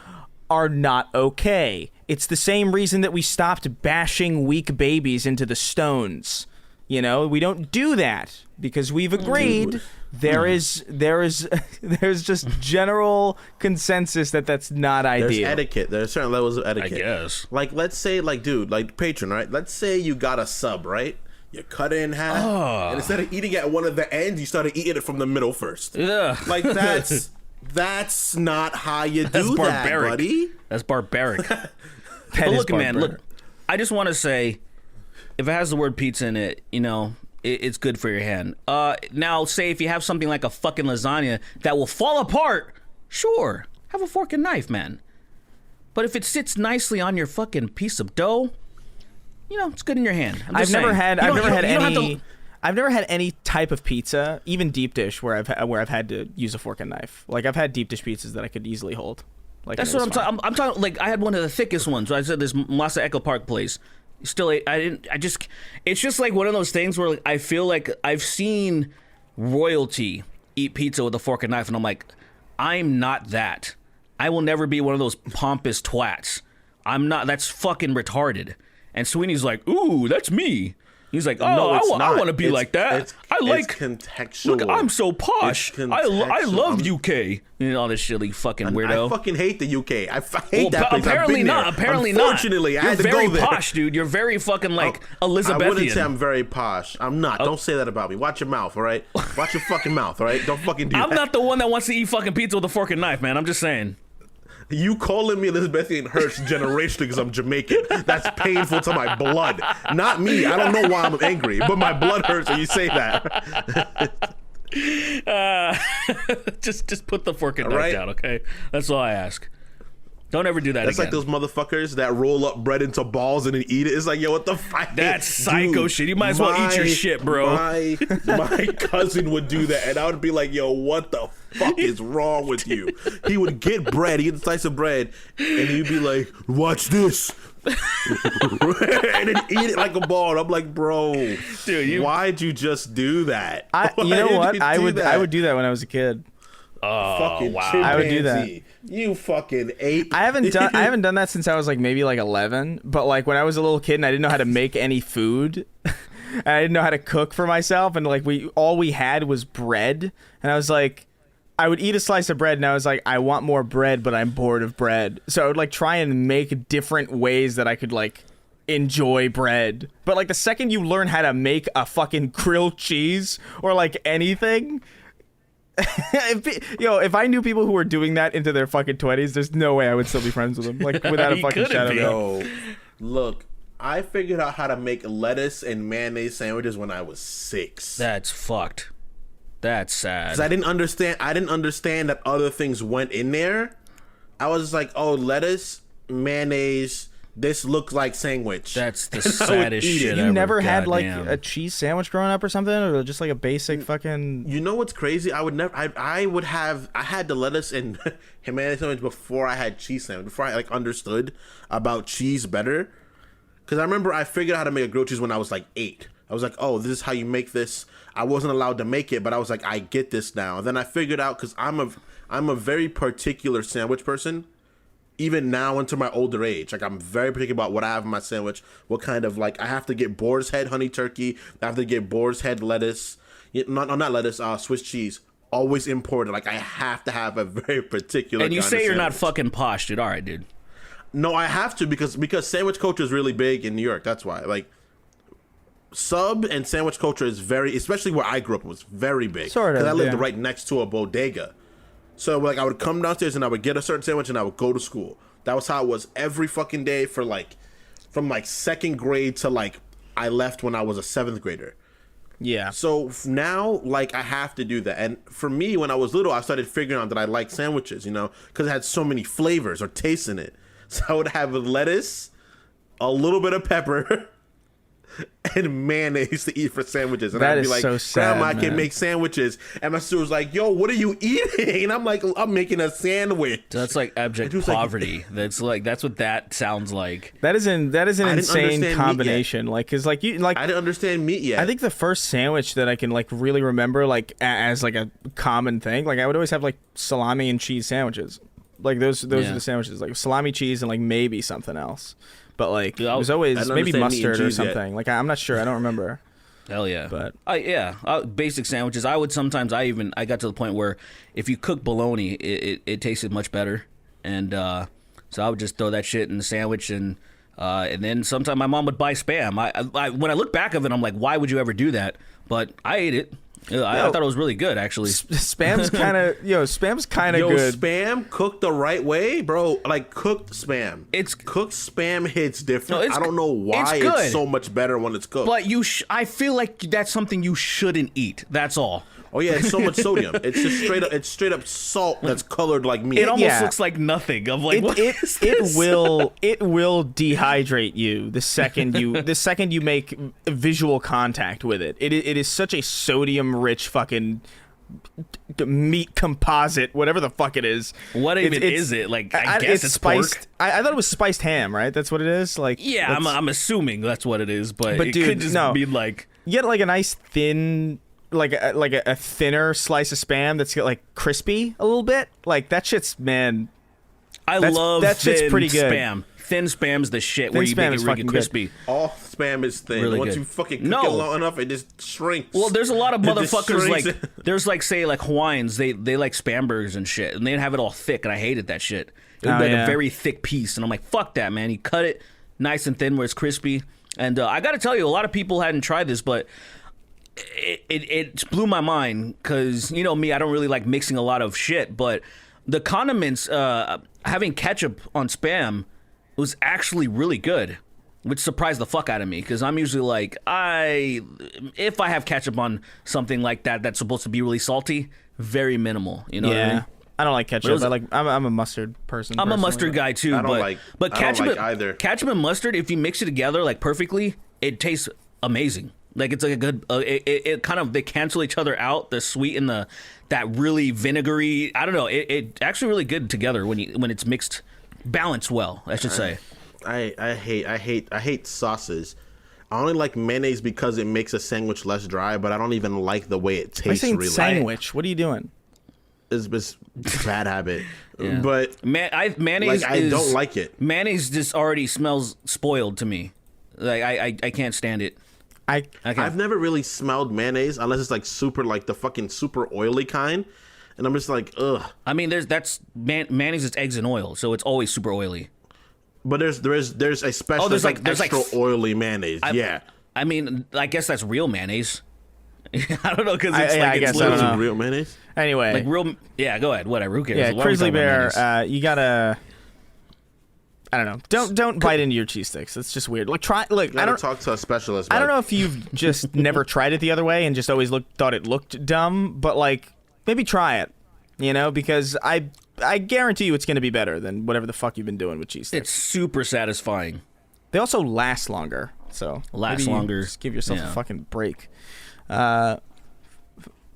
S1: are not okay. It's the same reason that we stopped bashing weak babies into the stones. You know, we don't do that because we've agreed. There's just general consensus that that's not ideal.
S3: There's etiquette. There's certain levels of etiquette.
S2: I guess.
S3: Like, let's say, like, dude, like, patron, right? Let's say you got a sub, right? You cut it in half, and instead of eating at one of the ends, you started eating it from the middle first.
S2: Yeah.
S3: Like, that's not how you do that, buddy.
S2: That's barbaric. But look, man, look, I just want to say, if it has the word pizza in it, you know, it's good for your hand. Now, say if you have something like a fucking lasagna that will fall apart, sure, have a fork and knife, man. But if it sits nicely on your fucking piece of dough, you know, it's good in your hand. I've never had
S1: any type of pizza, even deep dish, where I've had to use a fork and knife. Like, I've had deep dish pizzas that I could easily hold. Like,
S2: that's what I'm talking. I'm talking. Like, I had one of the thickest ones. I said this Masa Echo Park place. Still, it's just like one of those things where, like, I feel like I've seen royalty eat pizza with a fork and knife, and I'm like, I'm not that. I will never be one of those pompous twats. I'm not. That's fucking retarded. And Sweeney's like, ooh, that's me. He's like, oh, no, I want to be like that. I like
S3: contextual.
S2: Look, I'm so posh. I love UK. You know, all this shitty fucking weirdo.
S3: I fucking hate the UK. I hate that place.
S2: Apparently not. Apparently not.
S3: Unfortunately, I had to go there.
S2: You're very posh, dude. You're very fucking like Elizabethan.
S3: I wouldn't say I'm very posh. I'm not. Don't say that about me. Watch your mouth, all right? Watch your fucking mouth, all right? Don't fucking do that.
S2: I'm not the one that wants to eat fucking pizza with a fork and knife, man. I'm just saying.
S3: You calling me Elizabethan hurts generationally because I'm Jamaican. That's painful to my blood. Not me. I don't know why I'm angry, but my blood hurts when you say that.
S2: Just put the fork and knife down, okay? That's all I ask. Don't ever do that
S3: That's
S2: again.
S3: like those motherfuckers that roll up bread into balls and then eat it. It's like, yo, what the fuck?
S2: That's psycho shit. You might as well eat your shit, bro.
S3: My cousin would do that, and I would be like, yo, what the fuck is wrong with you? He would get bread, he'd get a slice of bread, and he'd be like, watch this. And then eat it like a ball. And I'm like, bro, dude, why'd you just do that?
S1: You know what? I would do that when I was a kid.
S2: Oh,
S3: fucking
S2: wow.
S3: chimpanzee.
S1: I would do that.
S3: You fucking ape.
S1: I haven't done that since I was like maybe like 11. But like when I was a little kid and I didn't know how to make any food, and I didn't know how to cook for myself, and like all we had was bread, and I was like, I would eat a slice of bread, and I was like, I want more bread, but I'm bored of bread. So I would like try and make different ways that I could like enjoy bread. But like the second you learn how to make a fucking grilled cheese or like anything. If I knew people who were doing that into their fucking 20s, there's no way I would still be friends with them. Like, without a fucking shadow of a doubt.
S3: Look, I figured out how to make lettuce and mayonnaise sandwiches when I was 6.
S2: That's fucked. That's sad.
S3: Because I didn't understand that other things went in there. I was just like, oh, lettuce, mayonnaise. This looks like sandwich.
S2: That's the saddest shit ever.
S1: You never had like a cheese sandwich growing up or something, or just like a basic fucking.
S3: You know what's crazy? I had the lettuce and mayonnaise sandwich before I had cheese sandwich. Before I like understood about cheese better, because I remember I figured out how to make a grilled cheese when I was like 8. I was like, oh, this is how you make this. I wasn't allowed to make it, but I was like, I get this now. And then I figured out because I'm a very particular sandwich person. even now into my older age. Like, I'm very particular about what I have in my sandwich. What kind of, like, I have to get boar's head honey turkey. I have to get boar's head lettuce. Not lettuce, Swiss cheese. Always imported. Like, I have to have a very particular
S2: And you
S3: kind
S2: say
S3: of
S2: you're not
S3: sandwich.
S2: fucking posh, dude. All right, dude.
S3: No, I have to because sandwich culture is really big in New York. That's why. Like, sub and sandwich culture is very, especially where I grew up, was very big.
S1: Sort of,
S3: Because I lived
S1: yeah.
S3: right next to a bodega. So, like, I would come downstairs and I would get a certain sandwich and I would go to school. That was how it was every fucking day for, like, from, like, second grade to, like, I left when I was a 7th grader.
S1: Yeah.
S3: So now, like, I have to do that. And for me, when I was little, I started figuring out that I like sandwiches, you know, because it had so many flavors or tastes in it. So I would have lettuce, a little bit of pepper, and mayonnaise to eat for sandwiches. And
S1: That
S3: I'd be
S1: is
S3: like,
S1: so sad,
S3: Grandma, I can
S1: man.
S3: make sandwiches. And my sister was like, yo, what are you eating? And I'm like, I'm making a sandwich.
S2: That's like abject
S3: It was like-
S2: poverty. That's what that sounds like.
S1: That is an
S3: I didn't
S1: insane
S3: understand meat
S1: combination. Like, cause like you like
S3: I didn't understand meat yet.
S1: I think the first sandwich that I can like really remember like as like a common thing, like I would always have like salami and cheese sandwiches. Like those
S2: Yeah.
S1: are the sandwiches, like salami, cheese, and like maybe something else. But like
S2: Dude,
S1: it was
S3: I
S1: always
S3: don't
S1: maybe
S3: understand meat and
S1: mustard or
S3: cheese yet.
S1: something. Like I'm not sure. I don't remember.
S2: Hell yeah.
S1: But-
S2: basic sandwiches. I would sometimes. I got to the point where if you cook bologna, it tasted much better, and so I would just throw that shit in the sandwich, and then sometimes my mom would buy Spam. I when I look back of it, I'm like, why would you ever do that? But I ate it. I thought it was really good, actually.
S1: Spam's kind of Spam's kind of
S3: Yo,
S1: good.
S3: Spam cooked the right way, bro. Like, cooked Spam.
S2: It's-
S3: cooked Spam hits different.
S2: No, it's-
S3: I don't know why
S2: it's good.
S3: it's so much better when it's cooked.
S2: But I feel like that's something you shouldn't eat. That's all.
S3: Oh yeah, it's so much sodium. It's just straight up salt that's colored like meat.
S2: It almost
S1: Yeah.
S2: looks like nothing. I'm like,
S1: It,
S2: what
S1: it,
S2: is
S1: it
S2: this?
S1: will dehydrate you the second you make visual contact with it. It is such a sodium rich fucking meat composite, whatever the fuck it is.
S2: What even is it? Like, I guess it's
S1: spiced.
S2: pork.
S1: I thought it was spiced ham, right? That's what it is. Like
S2: Yeah, I'm assuming that's what it is, but it
S1: dude,
S2: could just
S1: no.
S2: be like.
S1: you get like a nice thin. Like a thinner slice of Spam that's like crispy a little bit. Like that shit's man.
S2: I
S1: That's-
S2: love
S1: that shit's
S2: thin
S1: pretty good.
S2: Spam. Thin Spam's the shit where you
S1: Spam
S2: make
S1: is
S2: it really
S1: fucking good.
S2: crispy.
S3: All Spam is thin.
S2: Really
S3: Once
S2: good.
S3: you fucking cook
S2: No.
S3: it long enough, it just shrinks.
S2: Well, there's a lot of
S3: It just
S2: motherfuckers
S3: shrinks.
S2: like there's like say like Hawaiians they like Spam burgers and shit and they have it all thick and I hated that shit. It would
S1: Oh,
S2: be like
S1: yeah.
S2: a very thick piece and I'm like fuck that man. You cut it nice and thin where it's crispy and I got to tell you a lot of people hadn't tried this but it blew my mind because you know me I don't really like mixing a lot of shit but the condiments having ketchup on Spam was actually really good. Which surprised the fuck out of me because I'm usually like if I have ketchup on something like that that's supposed to be really salty, very minimal. You know what I
S1: Yeah.
S2: mean?
S1: I don't like ketchup.
S2: was-
S1: I'm a mustard person.
S2: I'm a
S1: personally,
S2: mustard
S1: but-
S2: guy too,
S3: I don't
S2: but
S3: like-
S2: but
S3: I don't
S2: ketchup
S3: like either.
S2: ketchup and mustard, if you mix it together like perfectly, it tastes amazing. Like it's like a good. It kind of they cancel each other out. The sweet and that really vinegary. I don't know. It actually really good together when it's mixed, balanced well. I should say.
S3: I hate sauces. I only like mayonnaise because it makes a sandwich less dry, but I don't even like the way it
S1: I'm
S3: tastes.
S1: saying
S3: Really,
S1: sandwich. What are you doing?
S3: it's bad habit.
S2: Yeah.
S3: But
S2: Mayonnaise.
S3: like, I don't like it.
S2: Mayonnaise just already smells spoiled to me. Like I can't stand it.
S1: I
S3: I've never really smelled mayonnaise unless it's like super, like the fucking super oily kind, and I'm just like, ugh.
S2: I mean, mayonnaise is eggs and oil, so it's always super oily.
S3: But there's a special
S2: there's
S3: like
S2: like
S3: extra oily mayonnaise. Yeah,
S2: I mean, I guess that's real mayonnaise. I don't know because it's
S1: I
S2: like
S1: guess
S2: it's
S1: I don't
S2: literally
S1: know.
S3: real mayonnaise.
S1: anyway.
S2: like real. Yeah, go ahead. Whatever. Who cares?
S1: yeah,
S2: Why are we
S1: Grizzly
S2: talking about
S1: Bear.
S2: mayonnaise?
S1: You gotta. I don't know. Don't bite into your cheese sticks. It's just weird. Like try. Look,
S3: Gotta talk to a specialist.
S1: I don't
S3: man.
S1: know if you've just never tried it the other way and just always thought it looked dumb, but like maybe try it. You know, because I guarantee you it's going to be better than whatever the fuck you've been doing with cheese sticks.
S2: It's super satisfying.
S1: They also last longer, so
S2: Last
S1: maybe you
S2: longer.
S1: Just give yourself
S2: Yeah.
S1: a fucking break. Fuck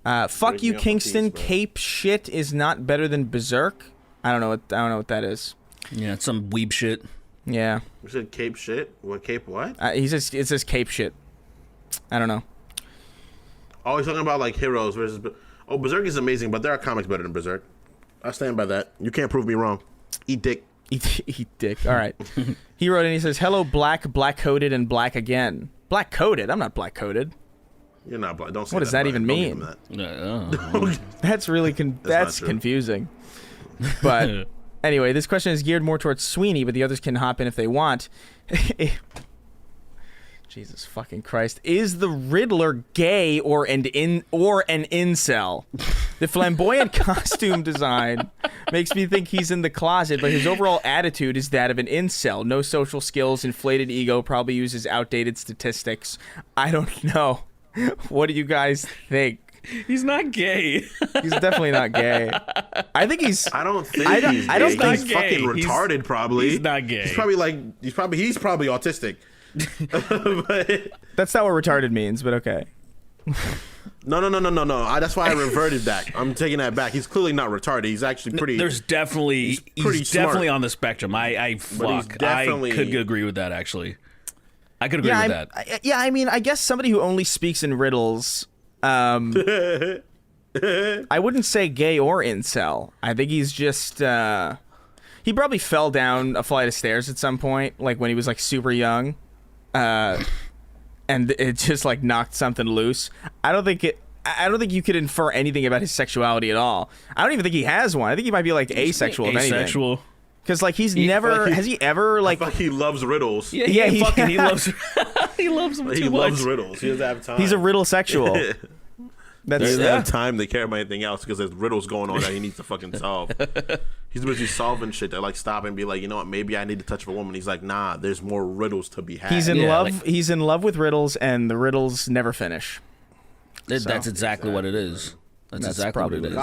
S3: Break
S1: you,
S3: me off a
S1: Kingston.
S3: piece, bro.
S1: Cape shit is not better than Berserk. I don't know what that is.
S2: Yeah, it's some weeb shit.
S3: You
S1: Yeah,
S3: said Cape shit. What Cape? What?
S1: he says it says Cape shit. I don't know.
S3: Oh, he's talking about like heroes versus. Oh, Berserk is amazing, but there are comics better than Berserk. I stand by that. You can't prove me wrong. Eat dick.
S1: Eat dick. All right. He wrote in, he says, hello, black-coded, and black again. Black-coded? I'm not black-coded.
S3: You're not black. Don't say
S1: What does that even mean? That's really that's confusing. But anyway, this question is geared more towards Sweeney, but the others can hop in if they want. Jesus fucking Christ. Is the Riddler gay or an incel? The flamboyant costume design makes me think he's in the closet, but his overall attitude is that of an incel. No social skills, inflated ego, probably uses outdated statistics. I don't know. What do you guys think?
S2: He's not gay.
S1: He's definitely not gay. I think he's.
S3: I don't think he's gay.
S1: I don't think
S3: he's fucking retarded. Probably.
S2: He's not gay.
S3: He's probably autistic. But
S1: that's not what retarded means, but okay.
S3: No. That's why I reverted that. I'm taking that back. He's clearly not retarded. He's actually pretty.
S2: He's definitely on the spectrum. I could agree with that actually. I could agree with that.
S1: I mean, I guess somebody who only speaks in riddles. I wouldn't say gay or incel. I think he's just. He probably fell down a flight of stairs at some point, like when he was like super young. And it just like knocked something loose. I don't think you could infer anything about his sexuality at all. I don't even think he has one. I think he might be like asexual.
S2: Asexual.
S1: Because like has he ever like?
S3: I thought he loves riddles.
S2: Yeah, he loves. He loves them too much.
S3: He loves riddles. He doesn't have time.
S1: He's a riddle sexual.
S3: He doesn't have time to care about anything else because there's riddles going on that he needs to fucking solve. He's busy solving shit that like stop and be like, you know what, maybe I need to touch a woman. He's like, nah, there's more riddles to be had.
S1: He's in love. Like, he's in love with riddles, and the riddles never finish.
S2: That's exactly what it is. That's exactly what it is.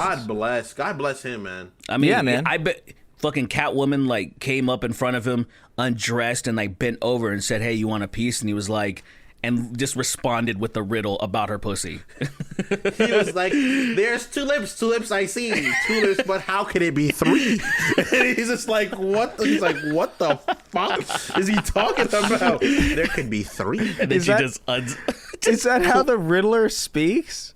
S3: God bless him, man.
S2: I mean, yeah, man. I bet fucking Catwoman like came up in front of him, undressed, and like bent over and said, "Hey, you want a piece?" And he was like. And just responded with the riddle about her pussy.
S3: He was like, "There's two lips I see, two lips, but how could it be three?" And he's just like, "What?" He's like, "What the fuck is he talking about? There could be three."
S2: And then is
S1: that how the Riddler speaks?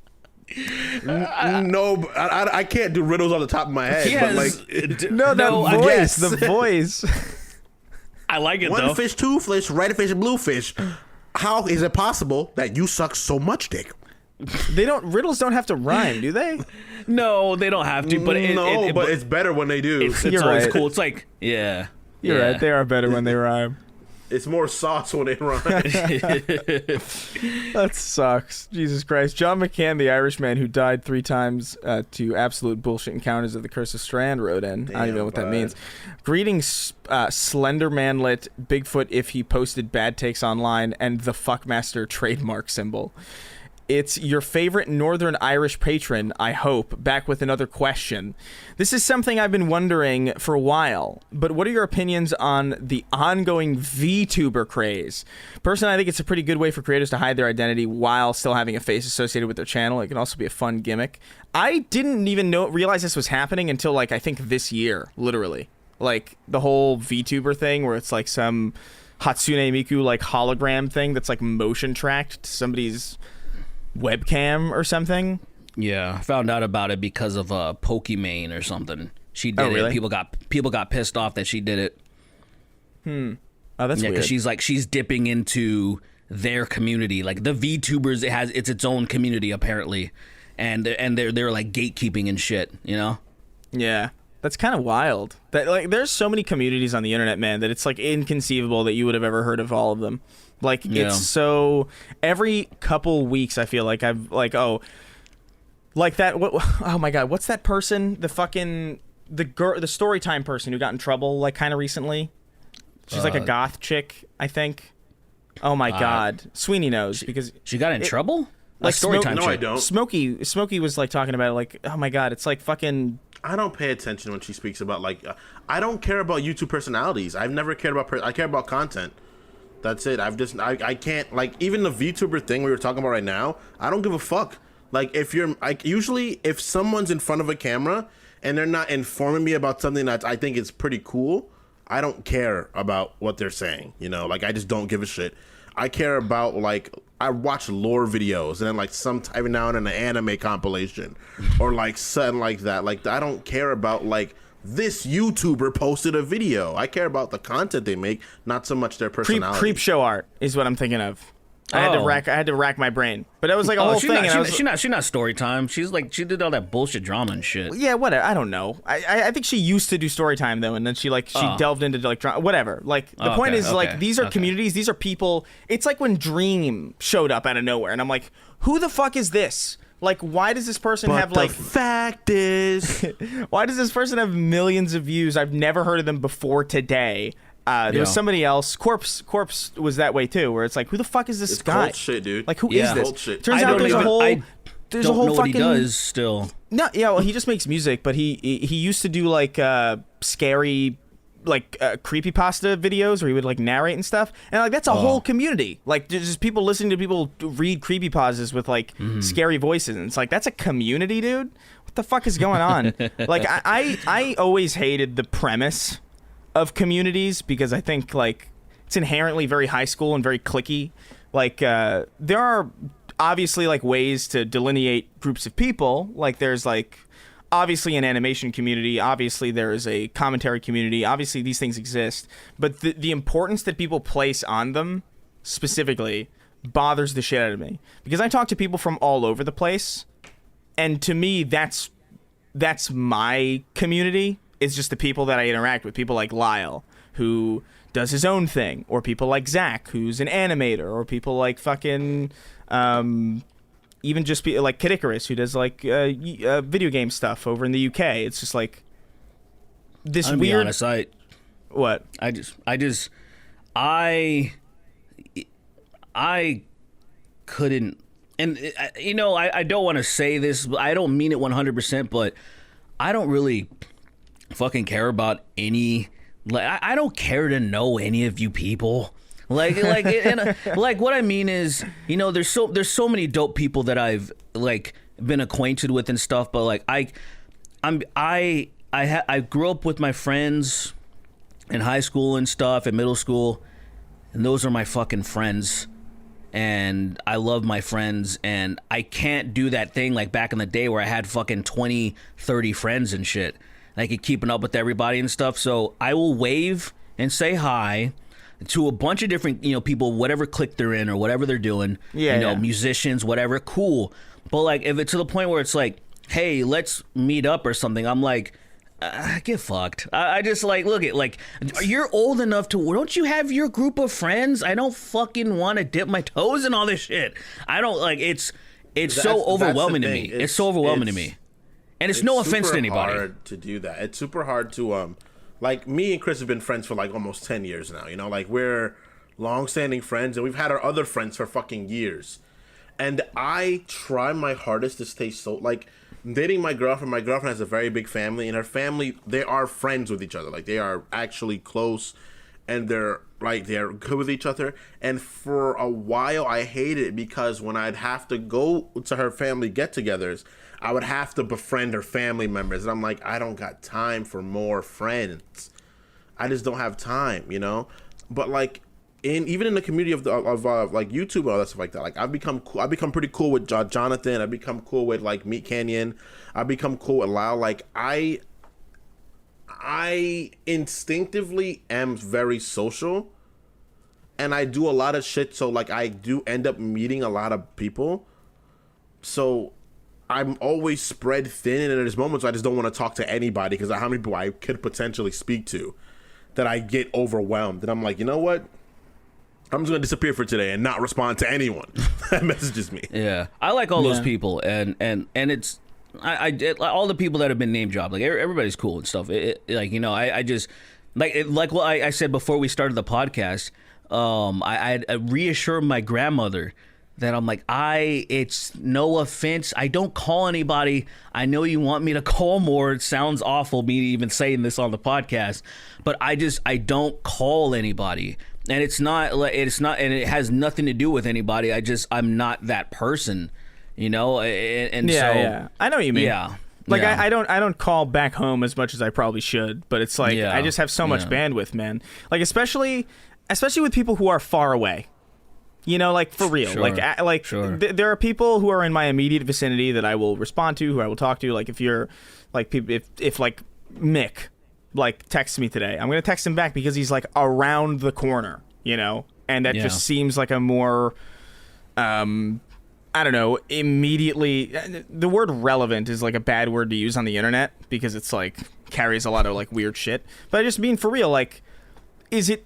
S3: No, I can't do riddles on the top of my head. But like,
S1: the voice.
S2: I like it.
S3: One fish, two fish, red fish, blue fish. How is it possible that you suck so much dick?
S1: Riddles don't have to rhyme, do they?
S2: No, they don't have to. But
S3: but it's better when they do.
S2: It's always cool. It's like, yeah,
S1: you're right. They are better when they rhyme.
S3: It's more sauce when they rhyme.
S1: That sucks. Jesus Christ. John McCann, the Irishman who died 3 times to absolute bullshit encounters of the Curse of Strahd, wrote in. I don't even know what that means. Greetings, Slender Manlet, Bigfoot if he posted bad takes online, and the Fuckmaster trademark symbol. It's your favorite Northern Irish patron, I hope, back with another question. This is something I've been wondering for a while, but what are your opinions on the ongoing VTuber craze? Personally, I think it's a pretty good way for creators to hide their identity while still having a face associated with their channel. It can also be a fun gimmick. I didn't even realize this was happening until, like, I think this year, literally. Like, the whole VTuber thing where it's, like, some Hatsune Miku, like, hologram thing that's, like, motion tracked to somebody's webcam or something.
S2: Yeah, I found out about it because of Pokimane or something. She did
S1: really?
S2: it. People got pissed off that she did it.
S1: Oh, that's weird.
S2: Because she's dipping into their community. Like the VTubers, it's its own community apparently, and they're like gatekeeping and shit. You know?
S1: Yeah, that's kind of wild. That like there's so many communities on the internet, man, that it's like inconceivable that you would have ever heard of all of them. Like, it's so... Every couple weeks, I feel like I've... Like, oh my God, what's that person? The fucking... The Storytime person who got in trouble, like, kind of recently? She's like a goth chick, I think. Oh, my God. Sweeney knows, because...
S2: She got in trouble?
S1: Like,
S2: Storytime
S3: No, I don't.
S1: Smokey was, like, talking about it, like, oh, my God, it's like fucking...
S3: I don't pay attention when she speaks about, like... I don't care about YouTube personalities. I've never cared about... I care about content. That's it. I can't, like, even the VTuber thing we were talking about right now, I don't give a fuck. Like, if you're, like, usually if someone's in front of a camera and they're not informing me about something that I think is pretty cool, I don't care about what they're saying, you know? Like, I just don't give a shit. I care about, like, I watch lore videos and then, like, every now and then an anime compilation or, like, something like that. Like, I don't care about, like, this YouTuber posted a video. I care about the content they make, not so much their personality.
S1: Creep show art is what I'm thinking of. I had to rack my brain, but it was like a whole thing.
S2: She's not story time. She's like, she did all that bullshit drama and shit.
S1: Yeah, whatever. I don't know. I think she used to do story time though, and then she delved into like drama, whatever. Like the point is like these are communities. These are people. It's like when Dream showed up out of nowhere, and I'm like, who the fuck is this? Like, why does this person have like?
S3: The fact is,
S1: why does this person have millions of views? I've never heard of them before today. There was somebody else. Corpse was that way too, where it's like, who the fuck is this guy?
S3: Cult shit, dude.
S1: Like, who is this?
S3: Cult shit.
S1: Turns out there's a whole
S2: know what he does still.
S1: No, yeah, well, he just makes music, but he used to do like scary, like creepypasta videos where he would like narrate and stuff, and like that's a whole community. Like, there's just people listening to people read creepypastas with like scary voices, and it's like that's a community, dude. What the fuck is going on? Like, I always hated the premise of communities because I think like it's inherently very high school and very cliquey. Like there are obviously like ways to delineate groups of people. Like there's like obviously an animation community, obviously there is a commentary community, obviously these things exist, but the importance that people place on them specifically bothers the shit out of me because I talk to people from all over the place, and to me that's my community. It's just the people that I interact with. People like Lyle, who does his own thing, or people like Zach, who's an animator, or people like fucking, even just like Kid Icarus, who does like video game stuff over in the UK. It's just like this
S2: I'm
S1: weird.
S2: Be honest,
S1: What?
S2: I couldn't, and you know, I don't want to say this, but I don't mean it 100%, but I don't really fucking care about any, like I don't care to know any of you people, like and, like what I mean is, you know, there's so many dope people that I've like been acquainted with and stuff, but like I grew up with my friends in high school and stuff, in middle school, and those are my fucking friends, and I love my friends, and I can't do that thing like back in the day where I had fucking 20 30 friends and shit. Like keeping up with everybody and stuff. So I will wave and say hi to a bunch of different, you know, people, whatever clique they're in or whatever they're doing.
S1: Yeah,
S2: you know, musicians, whatever, cool. But like if it's to the point where it's like, hey, let's meet up or something, I'm like, get fucked. I just like, look at like, you're old enough to, don't you have your group of friends? I don't fucking want to dip my toes in all this shit. I don't like, it's so overwhelming to me. It's so overwhelming to me. And it's no offense to anybody.
S3: It's super hard to do that. It's super hard to like me and Chris have been friends for like almost 10 years now. You know, like we're long-standing friends, and we've had our other friends for fucking years. And I try my hardest to stay so like dating my girlfriend. My girlfriend has a very big family, and her family, they are friends with each other. Like they are actually close, and they're good with each other. And for a while, I hated it because when I'd have to go to her family get-togethers, I would have to befriend her family members, and I'm like, I don't got time for more friends. I just don't have time, you know. But like, even in the community of like YouTube and all that stuff like that, like I've become pretty cool with Jonathan. I've become cool with like Meat Canyon. I've become cool with Lau. Like I instinctively am very social, and I do a lot of shit. So like I do end up meeting a lot of people. So I'm always spread thin, and there's moments I just don't want to talk to anybody because of how many people I could potentially speak to, that I get overwhelmed. And I'm like, you know what? I'm just gonna disappear for today and not respond to anyone that messages me.
S2: Yeah, I like all those people, and it's all the people that have been name dropped. Like everybody's cool and stuff. Like, you know, I just like what I said before we started the podcast. I reassured my grandmother that I'm like, it's no offense, I don't call anybody. I know you want me to call more. It sounds awful me even saying this on the podcast, but I don't call anybody, and it's not, and it has nothing to do with anybody. I'm not that person, you know. And
S1: yeah, I know what you mean.
S2: Yeah.
S1: Like
S2: yeah.
S1: I don't call back home as much as I probably should, but it's like I just have so much bandwidth, man. Like especially with people who are far away. You know, like for real.
S2: Sure.
S1: There are people who are in my immediate vicinity that I will respond to, who I will talk to. Like if you're like if like Mick, like texts me today, I'm gonna text him back because he's like around the corner, you know, and that just seems like a more, I don't know, immediately. The word relevant is like a bad word to use on the internet because it's like carries a lot of like weird shit. But I just mean for real, like, is it?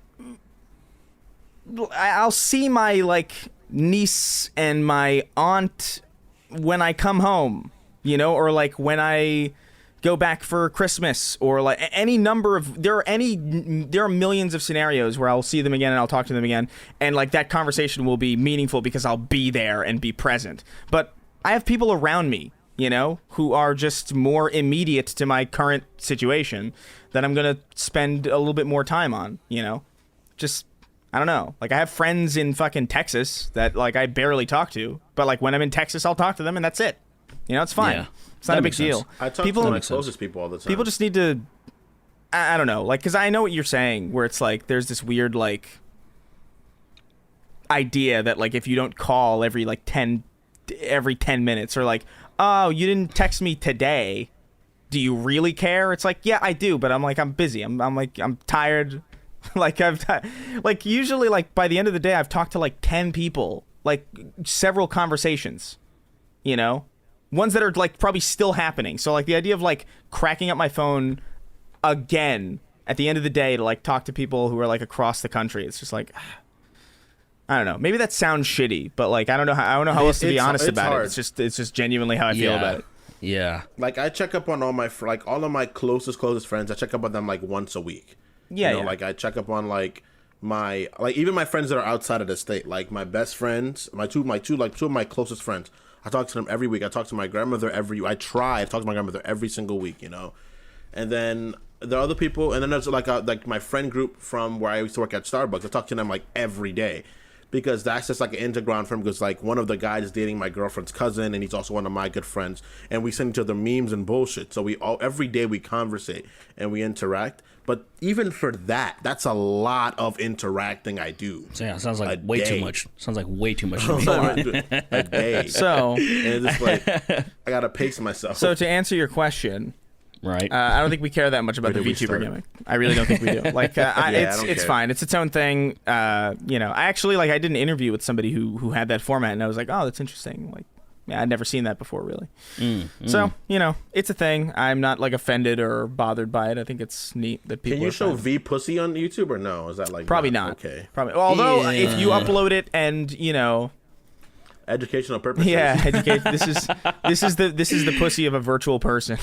S1: I'll see my like niece and my aunt when I come home, you know, or like when I go back for Christmas, or like any number of there are millions of scenarios where I'll see them again and I'll talk to them again, and like that conversation will be meaningful because I'll be there and be present. But I have people around me, you know, who are just more immediate to my current situation that I'm gonna spend a little bit more time on, you know. Just, I don't know. Like, I have friends in fucking Texas that like I barely talk to, but like when I'm in Texas I'll talk to them and that's it. You know, it's fine. Yeah. It's not a big deal.
S3: I talk to my closest people all the time.
S1: People just need to, I don't know, like, because I know what you're saying, where it's like there's this weird like idea that like if you don't call every 10 minutes, or like, oh, you didn't text me today, do you really care? It's like, yeah, I do, but I'm busy. I'm tired. Like like usually like by the end of the day I've talked to like 10 people, like several conversations, you know. Ones that are like probably still happening. So like the idea of like cracking up my phone again at the end of the day to like talk to people who are like across the country, it's just like, I don't know. Maybe that sounds shitty, but like I don't know how else to be honest about it. It's just genuinely how I feel about it.
S2: Yeah.
S3: Like I check up on all of my closest friends. I check up on them like once a week.
S1: Yeah.
S3: You know, like I check up on like even my friends that are outside of the state, like my best friends, two of my closest friends. I talk to them every week. I talk to my grandmother I try to talk to my grandmother every single week, you know. And then there are other people, and then there's like my friend group from where I used to work at Starbucks. I talk to them like every day, because that's just like an interground for him, because like one of the guys is dating my girlfriend's cousin, and he's also one of my good friends, and we send each other memes and bullshit. So every day we conversate and we interact. But even for that's a lot of interacting I do.
S2: So yeah, sounds like way too much. Sounds like way too much.
S3: A day.
S1: So
S3: and it's just like I gotta pace myself.
S1: So to answer your question,
S2: right?
S1: I don't think we care that much about the VTuber gimmick. I really don't think we do. Like, it's fine. It's its own thing. You know, I actually I did an interview with somebody who had that format, and I was like, oh, that's interesting. Like, yeah, I'd never seen that before, really. So, you know, it's a thing. I'm not like offended or bothered by it. I think it's neat that people.
S3: Can you show V pussy on YouTube or no? Is that like
S1: probably not?
S3: Okay.
S1: Probably. Although if you upload it and you know.
S3: Educational purposes.
S1: Yeah, educate. This is the pussy of a virtual person.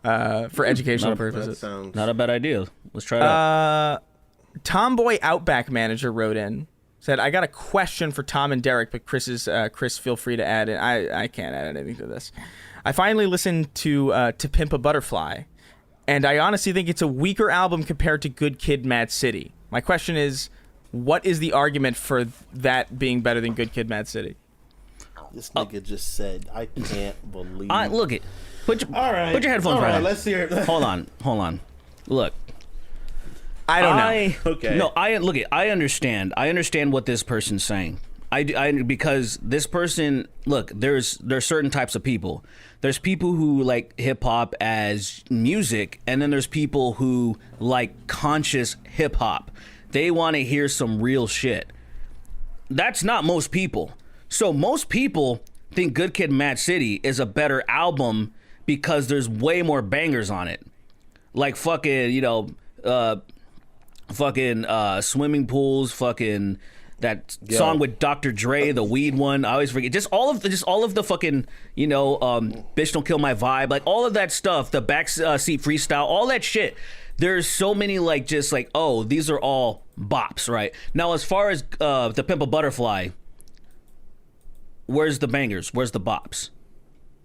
S1: For educational purposes.
S2: Not a bad idea. Let's try it out.
S1: Tomboy Outback Manager wrote in, said, I got a question for Tom and Derek, but Chris, feel free to add in. I can't add anything to this. I finally listened to Pimp a Butterfly, and I honestly think it's a weaker album compared to Good Kid, Mad City. My question is, what is the argument for that being better than Good Kid, Mad City?
S3: This nigga just said, I can't believe.
S2: Look it. Put your headphones
S3: on. All right,
S2: on.
S3: let's hear it.
S2: Hold on. Look.
S1: I don't know.
S3: Okay.
S2: No, I understand. I understand what this person's saying. Because this person, look, there's certain types of people. There's people who like hip hop as music, and then there's people who like conscious hip hop. They want to hear some real shit. That's not most people. So most people think Good Kid, Mad City is a better album because there's way more bangers on it. Like fucking, you know, swimming pools, fucking that song with Dr. Dre, the weed one. I always forget. Just all of the fucking, you know, Bitch Don't Kill My Vibe, like all of that stuff, the backseat freestyle, all that shit. There's so many like just like, oh, these are all bops, right? Now as far as the Pimp a Butterfly, where's the bangers? Where's the bops?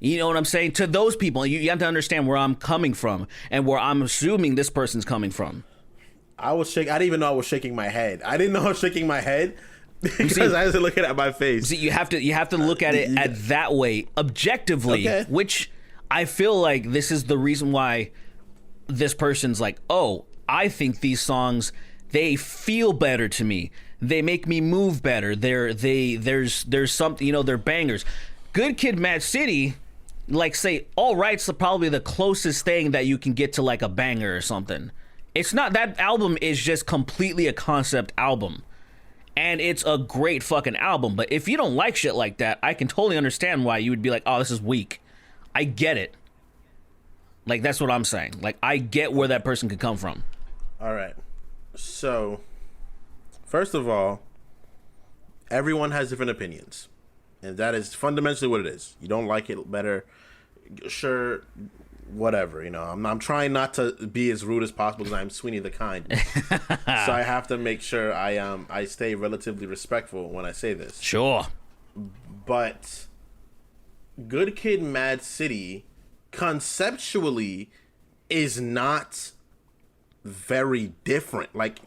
S2: You know what I'm saying? To those people, you have to understand where I'm coming from and where I'm assuming this person's coming from.
S3: I didn't even know I was shaking my head. I didn't know I was shaking my head because I was looking at my face.
S2: See, you have to look at it at that way, objectively, okay. Which I feel like this is the reason why this person's like, oh, I think these songs, they feel better to me. They make me move better. There's something, you know, they're bangers. Good Kid, Mad City like say All Right's probably the closest thing that you can get to like a banger or something. It's not, that album is just completely a concept album. And it's a great fucking album. But if you don't like shit like that, I can totally understand why you would be like, oh, this is weak. I get it. Like, that's what I'm saying. Like, I get where that person could come from.
S3: All right. So, first of all, everyone has different opinions. And that is fundamentally what it is. You don't like it better, sure, whatever. You know, I'm trying not to be as rude as possible because I'm Sweeney the Kind. So I have to make sure I stay relatively respectful when I say this.
S2: Sure.
S3: But Good Kid, Mad City conceptually is not very different, like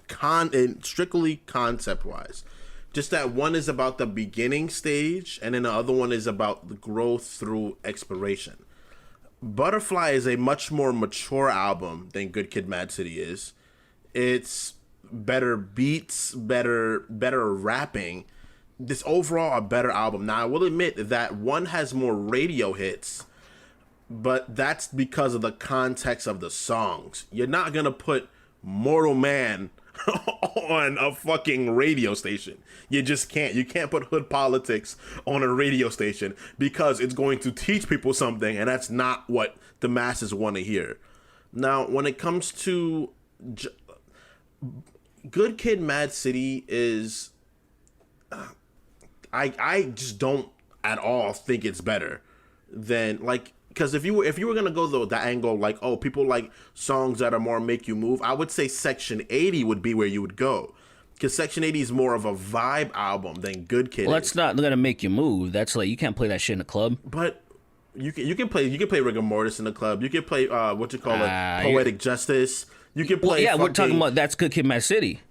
S3: strictly concept wise. Just that one is about the beginning stage and then the other one is about the growth through exploration. Butterfly is a much more mature album than Good Kid, Mad City is. It's better beats, better rapping. This overall a better album. Now I will admit that one has more radio hits, but that's because of the context of the songs. You're not gonna put Mortal Man on a fucking radio station. You just can't. You can't put Hood Politics on a radio station because it's going to teach people something, and that's not what the masses want to hear. Now, when it comes to Good Kid, Mad City is, I just don't at all think it's better than, like, because if you were gonna go the angle like, oh, people like songs that are more make you move, I would say Section 80 would be where you would go, because Section 80 is more of a vibe album than Good Kid.
S2: Well, that's not gonna make you move. That's like, you can't play that shit in a club.
S3: But you can play Rigor Mortis in the club. You can play Poetic Justice. You can play.
S2: Well, yeah, we're talking about that's Good Kid, Mad City.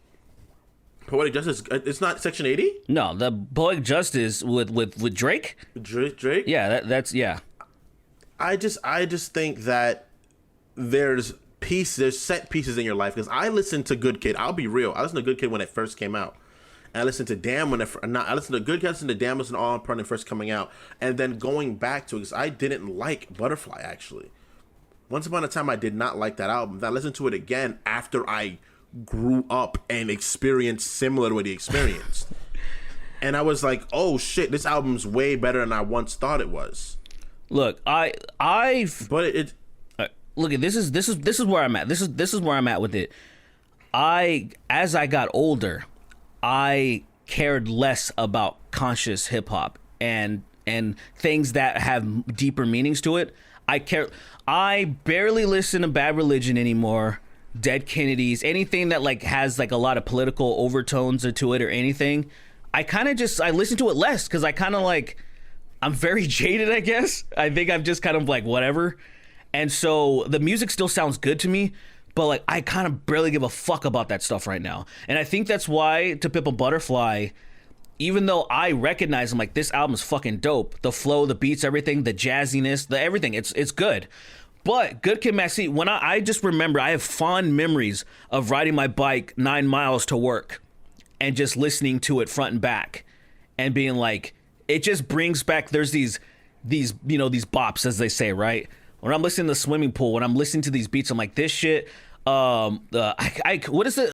S3: Poetic Justice. It's not Section 80.
S2: No, the Poetic Justice with Drake.
S3: Drake.
S2: Yeah, that's yeah.
S3: I just think that there's set pieces in your life, because I listened to Good Kid. I'll be real. I listened to Good Kid when it first came out. And I listened to Damn I listened to Good Kid, I listened to Damn was an all when it first coming out. And then going back to it, because I didn't like Butterfly, actually. Once upon a time, I did not like that album. Then I listened to it again after I grew up and experienced similar to what he experienced. And I was like, oh shit, this album's way better than I once thought it was.
S2: Look, look at this is where I'm at. This is where I'm at with it. As I got older, I cared less about conscious hip hop and things that have deeper meanings to it. I barely listen to Bad Religion anymore. Dead Kennedys, anything that like has like a lot of political overtones to it or anything. I listen to it less because I kind of like, I'm very jaded, I guess. I think I'm just kind of like whatever. And so the music still sounds good to me, but like I kind of barely give a fuck about that stuff right now. And I think that's why To Pimp a Butterfly, even though I recognize I'm like, this album's fucking dope. The flow, the beats, everything, the jazziness, the everything, it's good. But Good Kid, Mad City, when I just remember, I have fond memories of riding my bike 9 miles to work and just listening to it front and back and being like, it just brings back, there's these bops, as they say, right? When I'm listening to the Swimming Pool, when I'm listening to these beats, I'm like, this shit, what is it?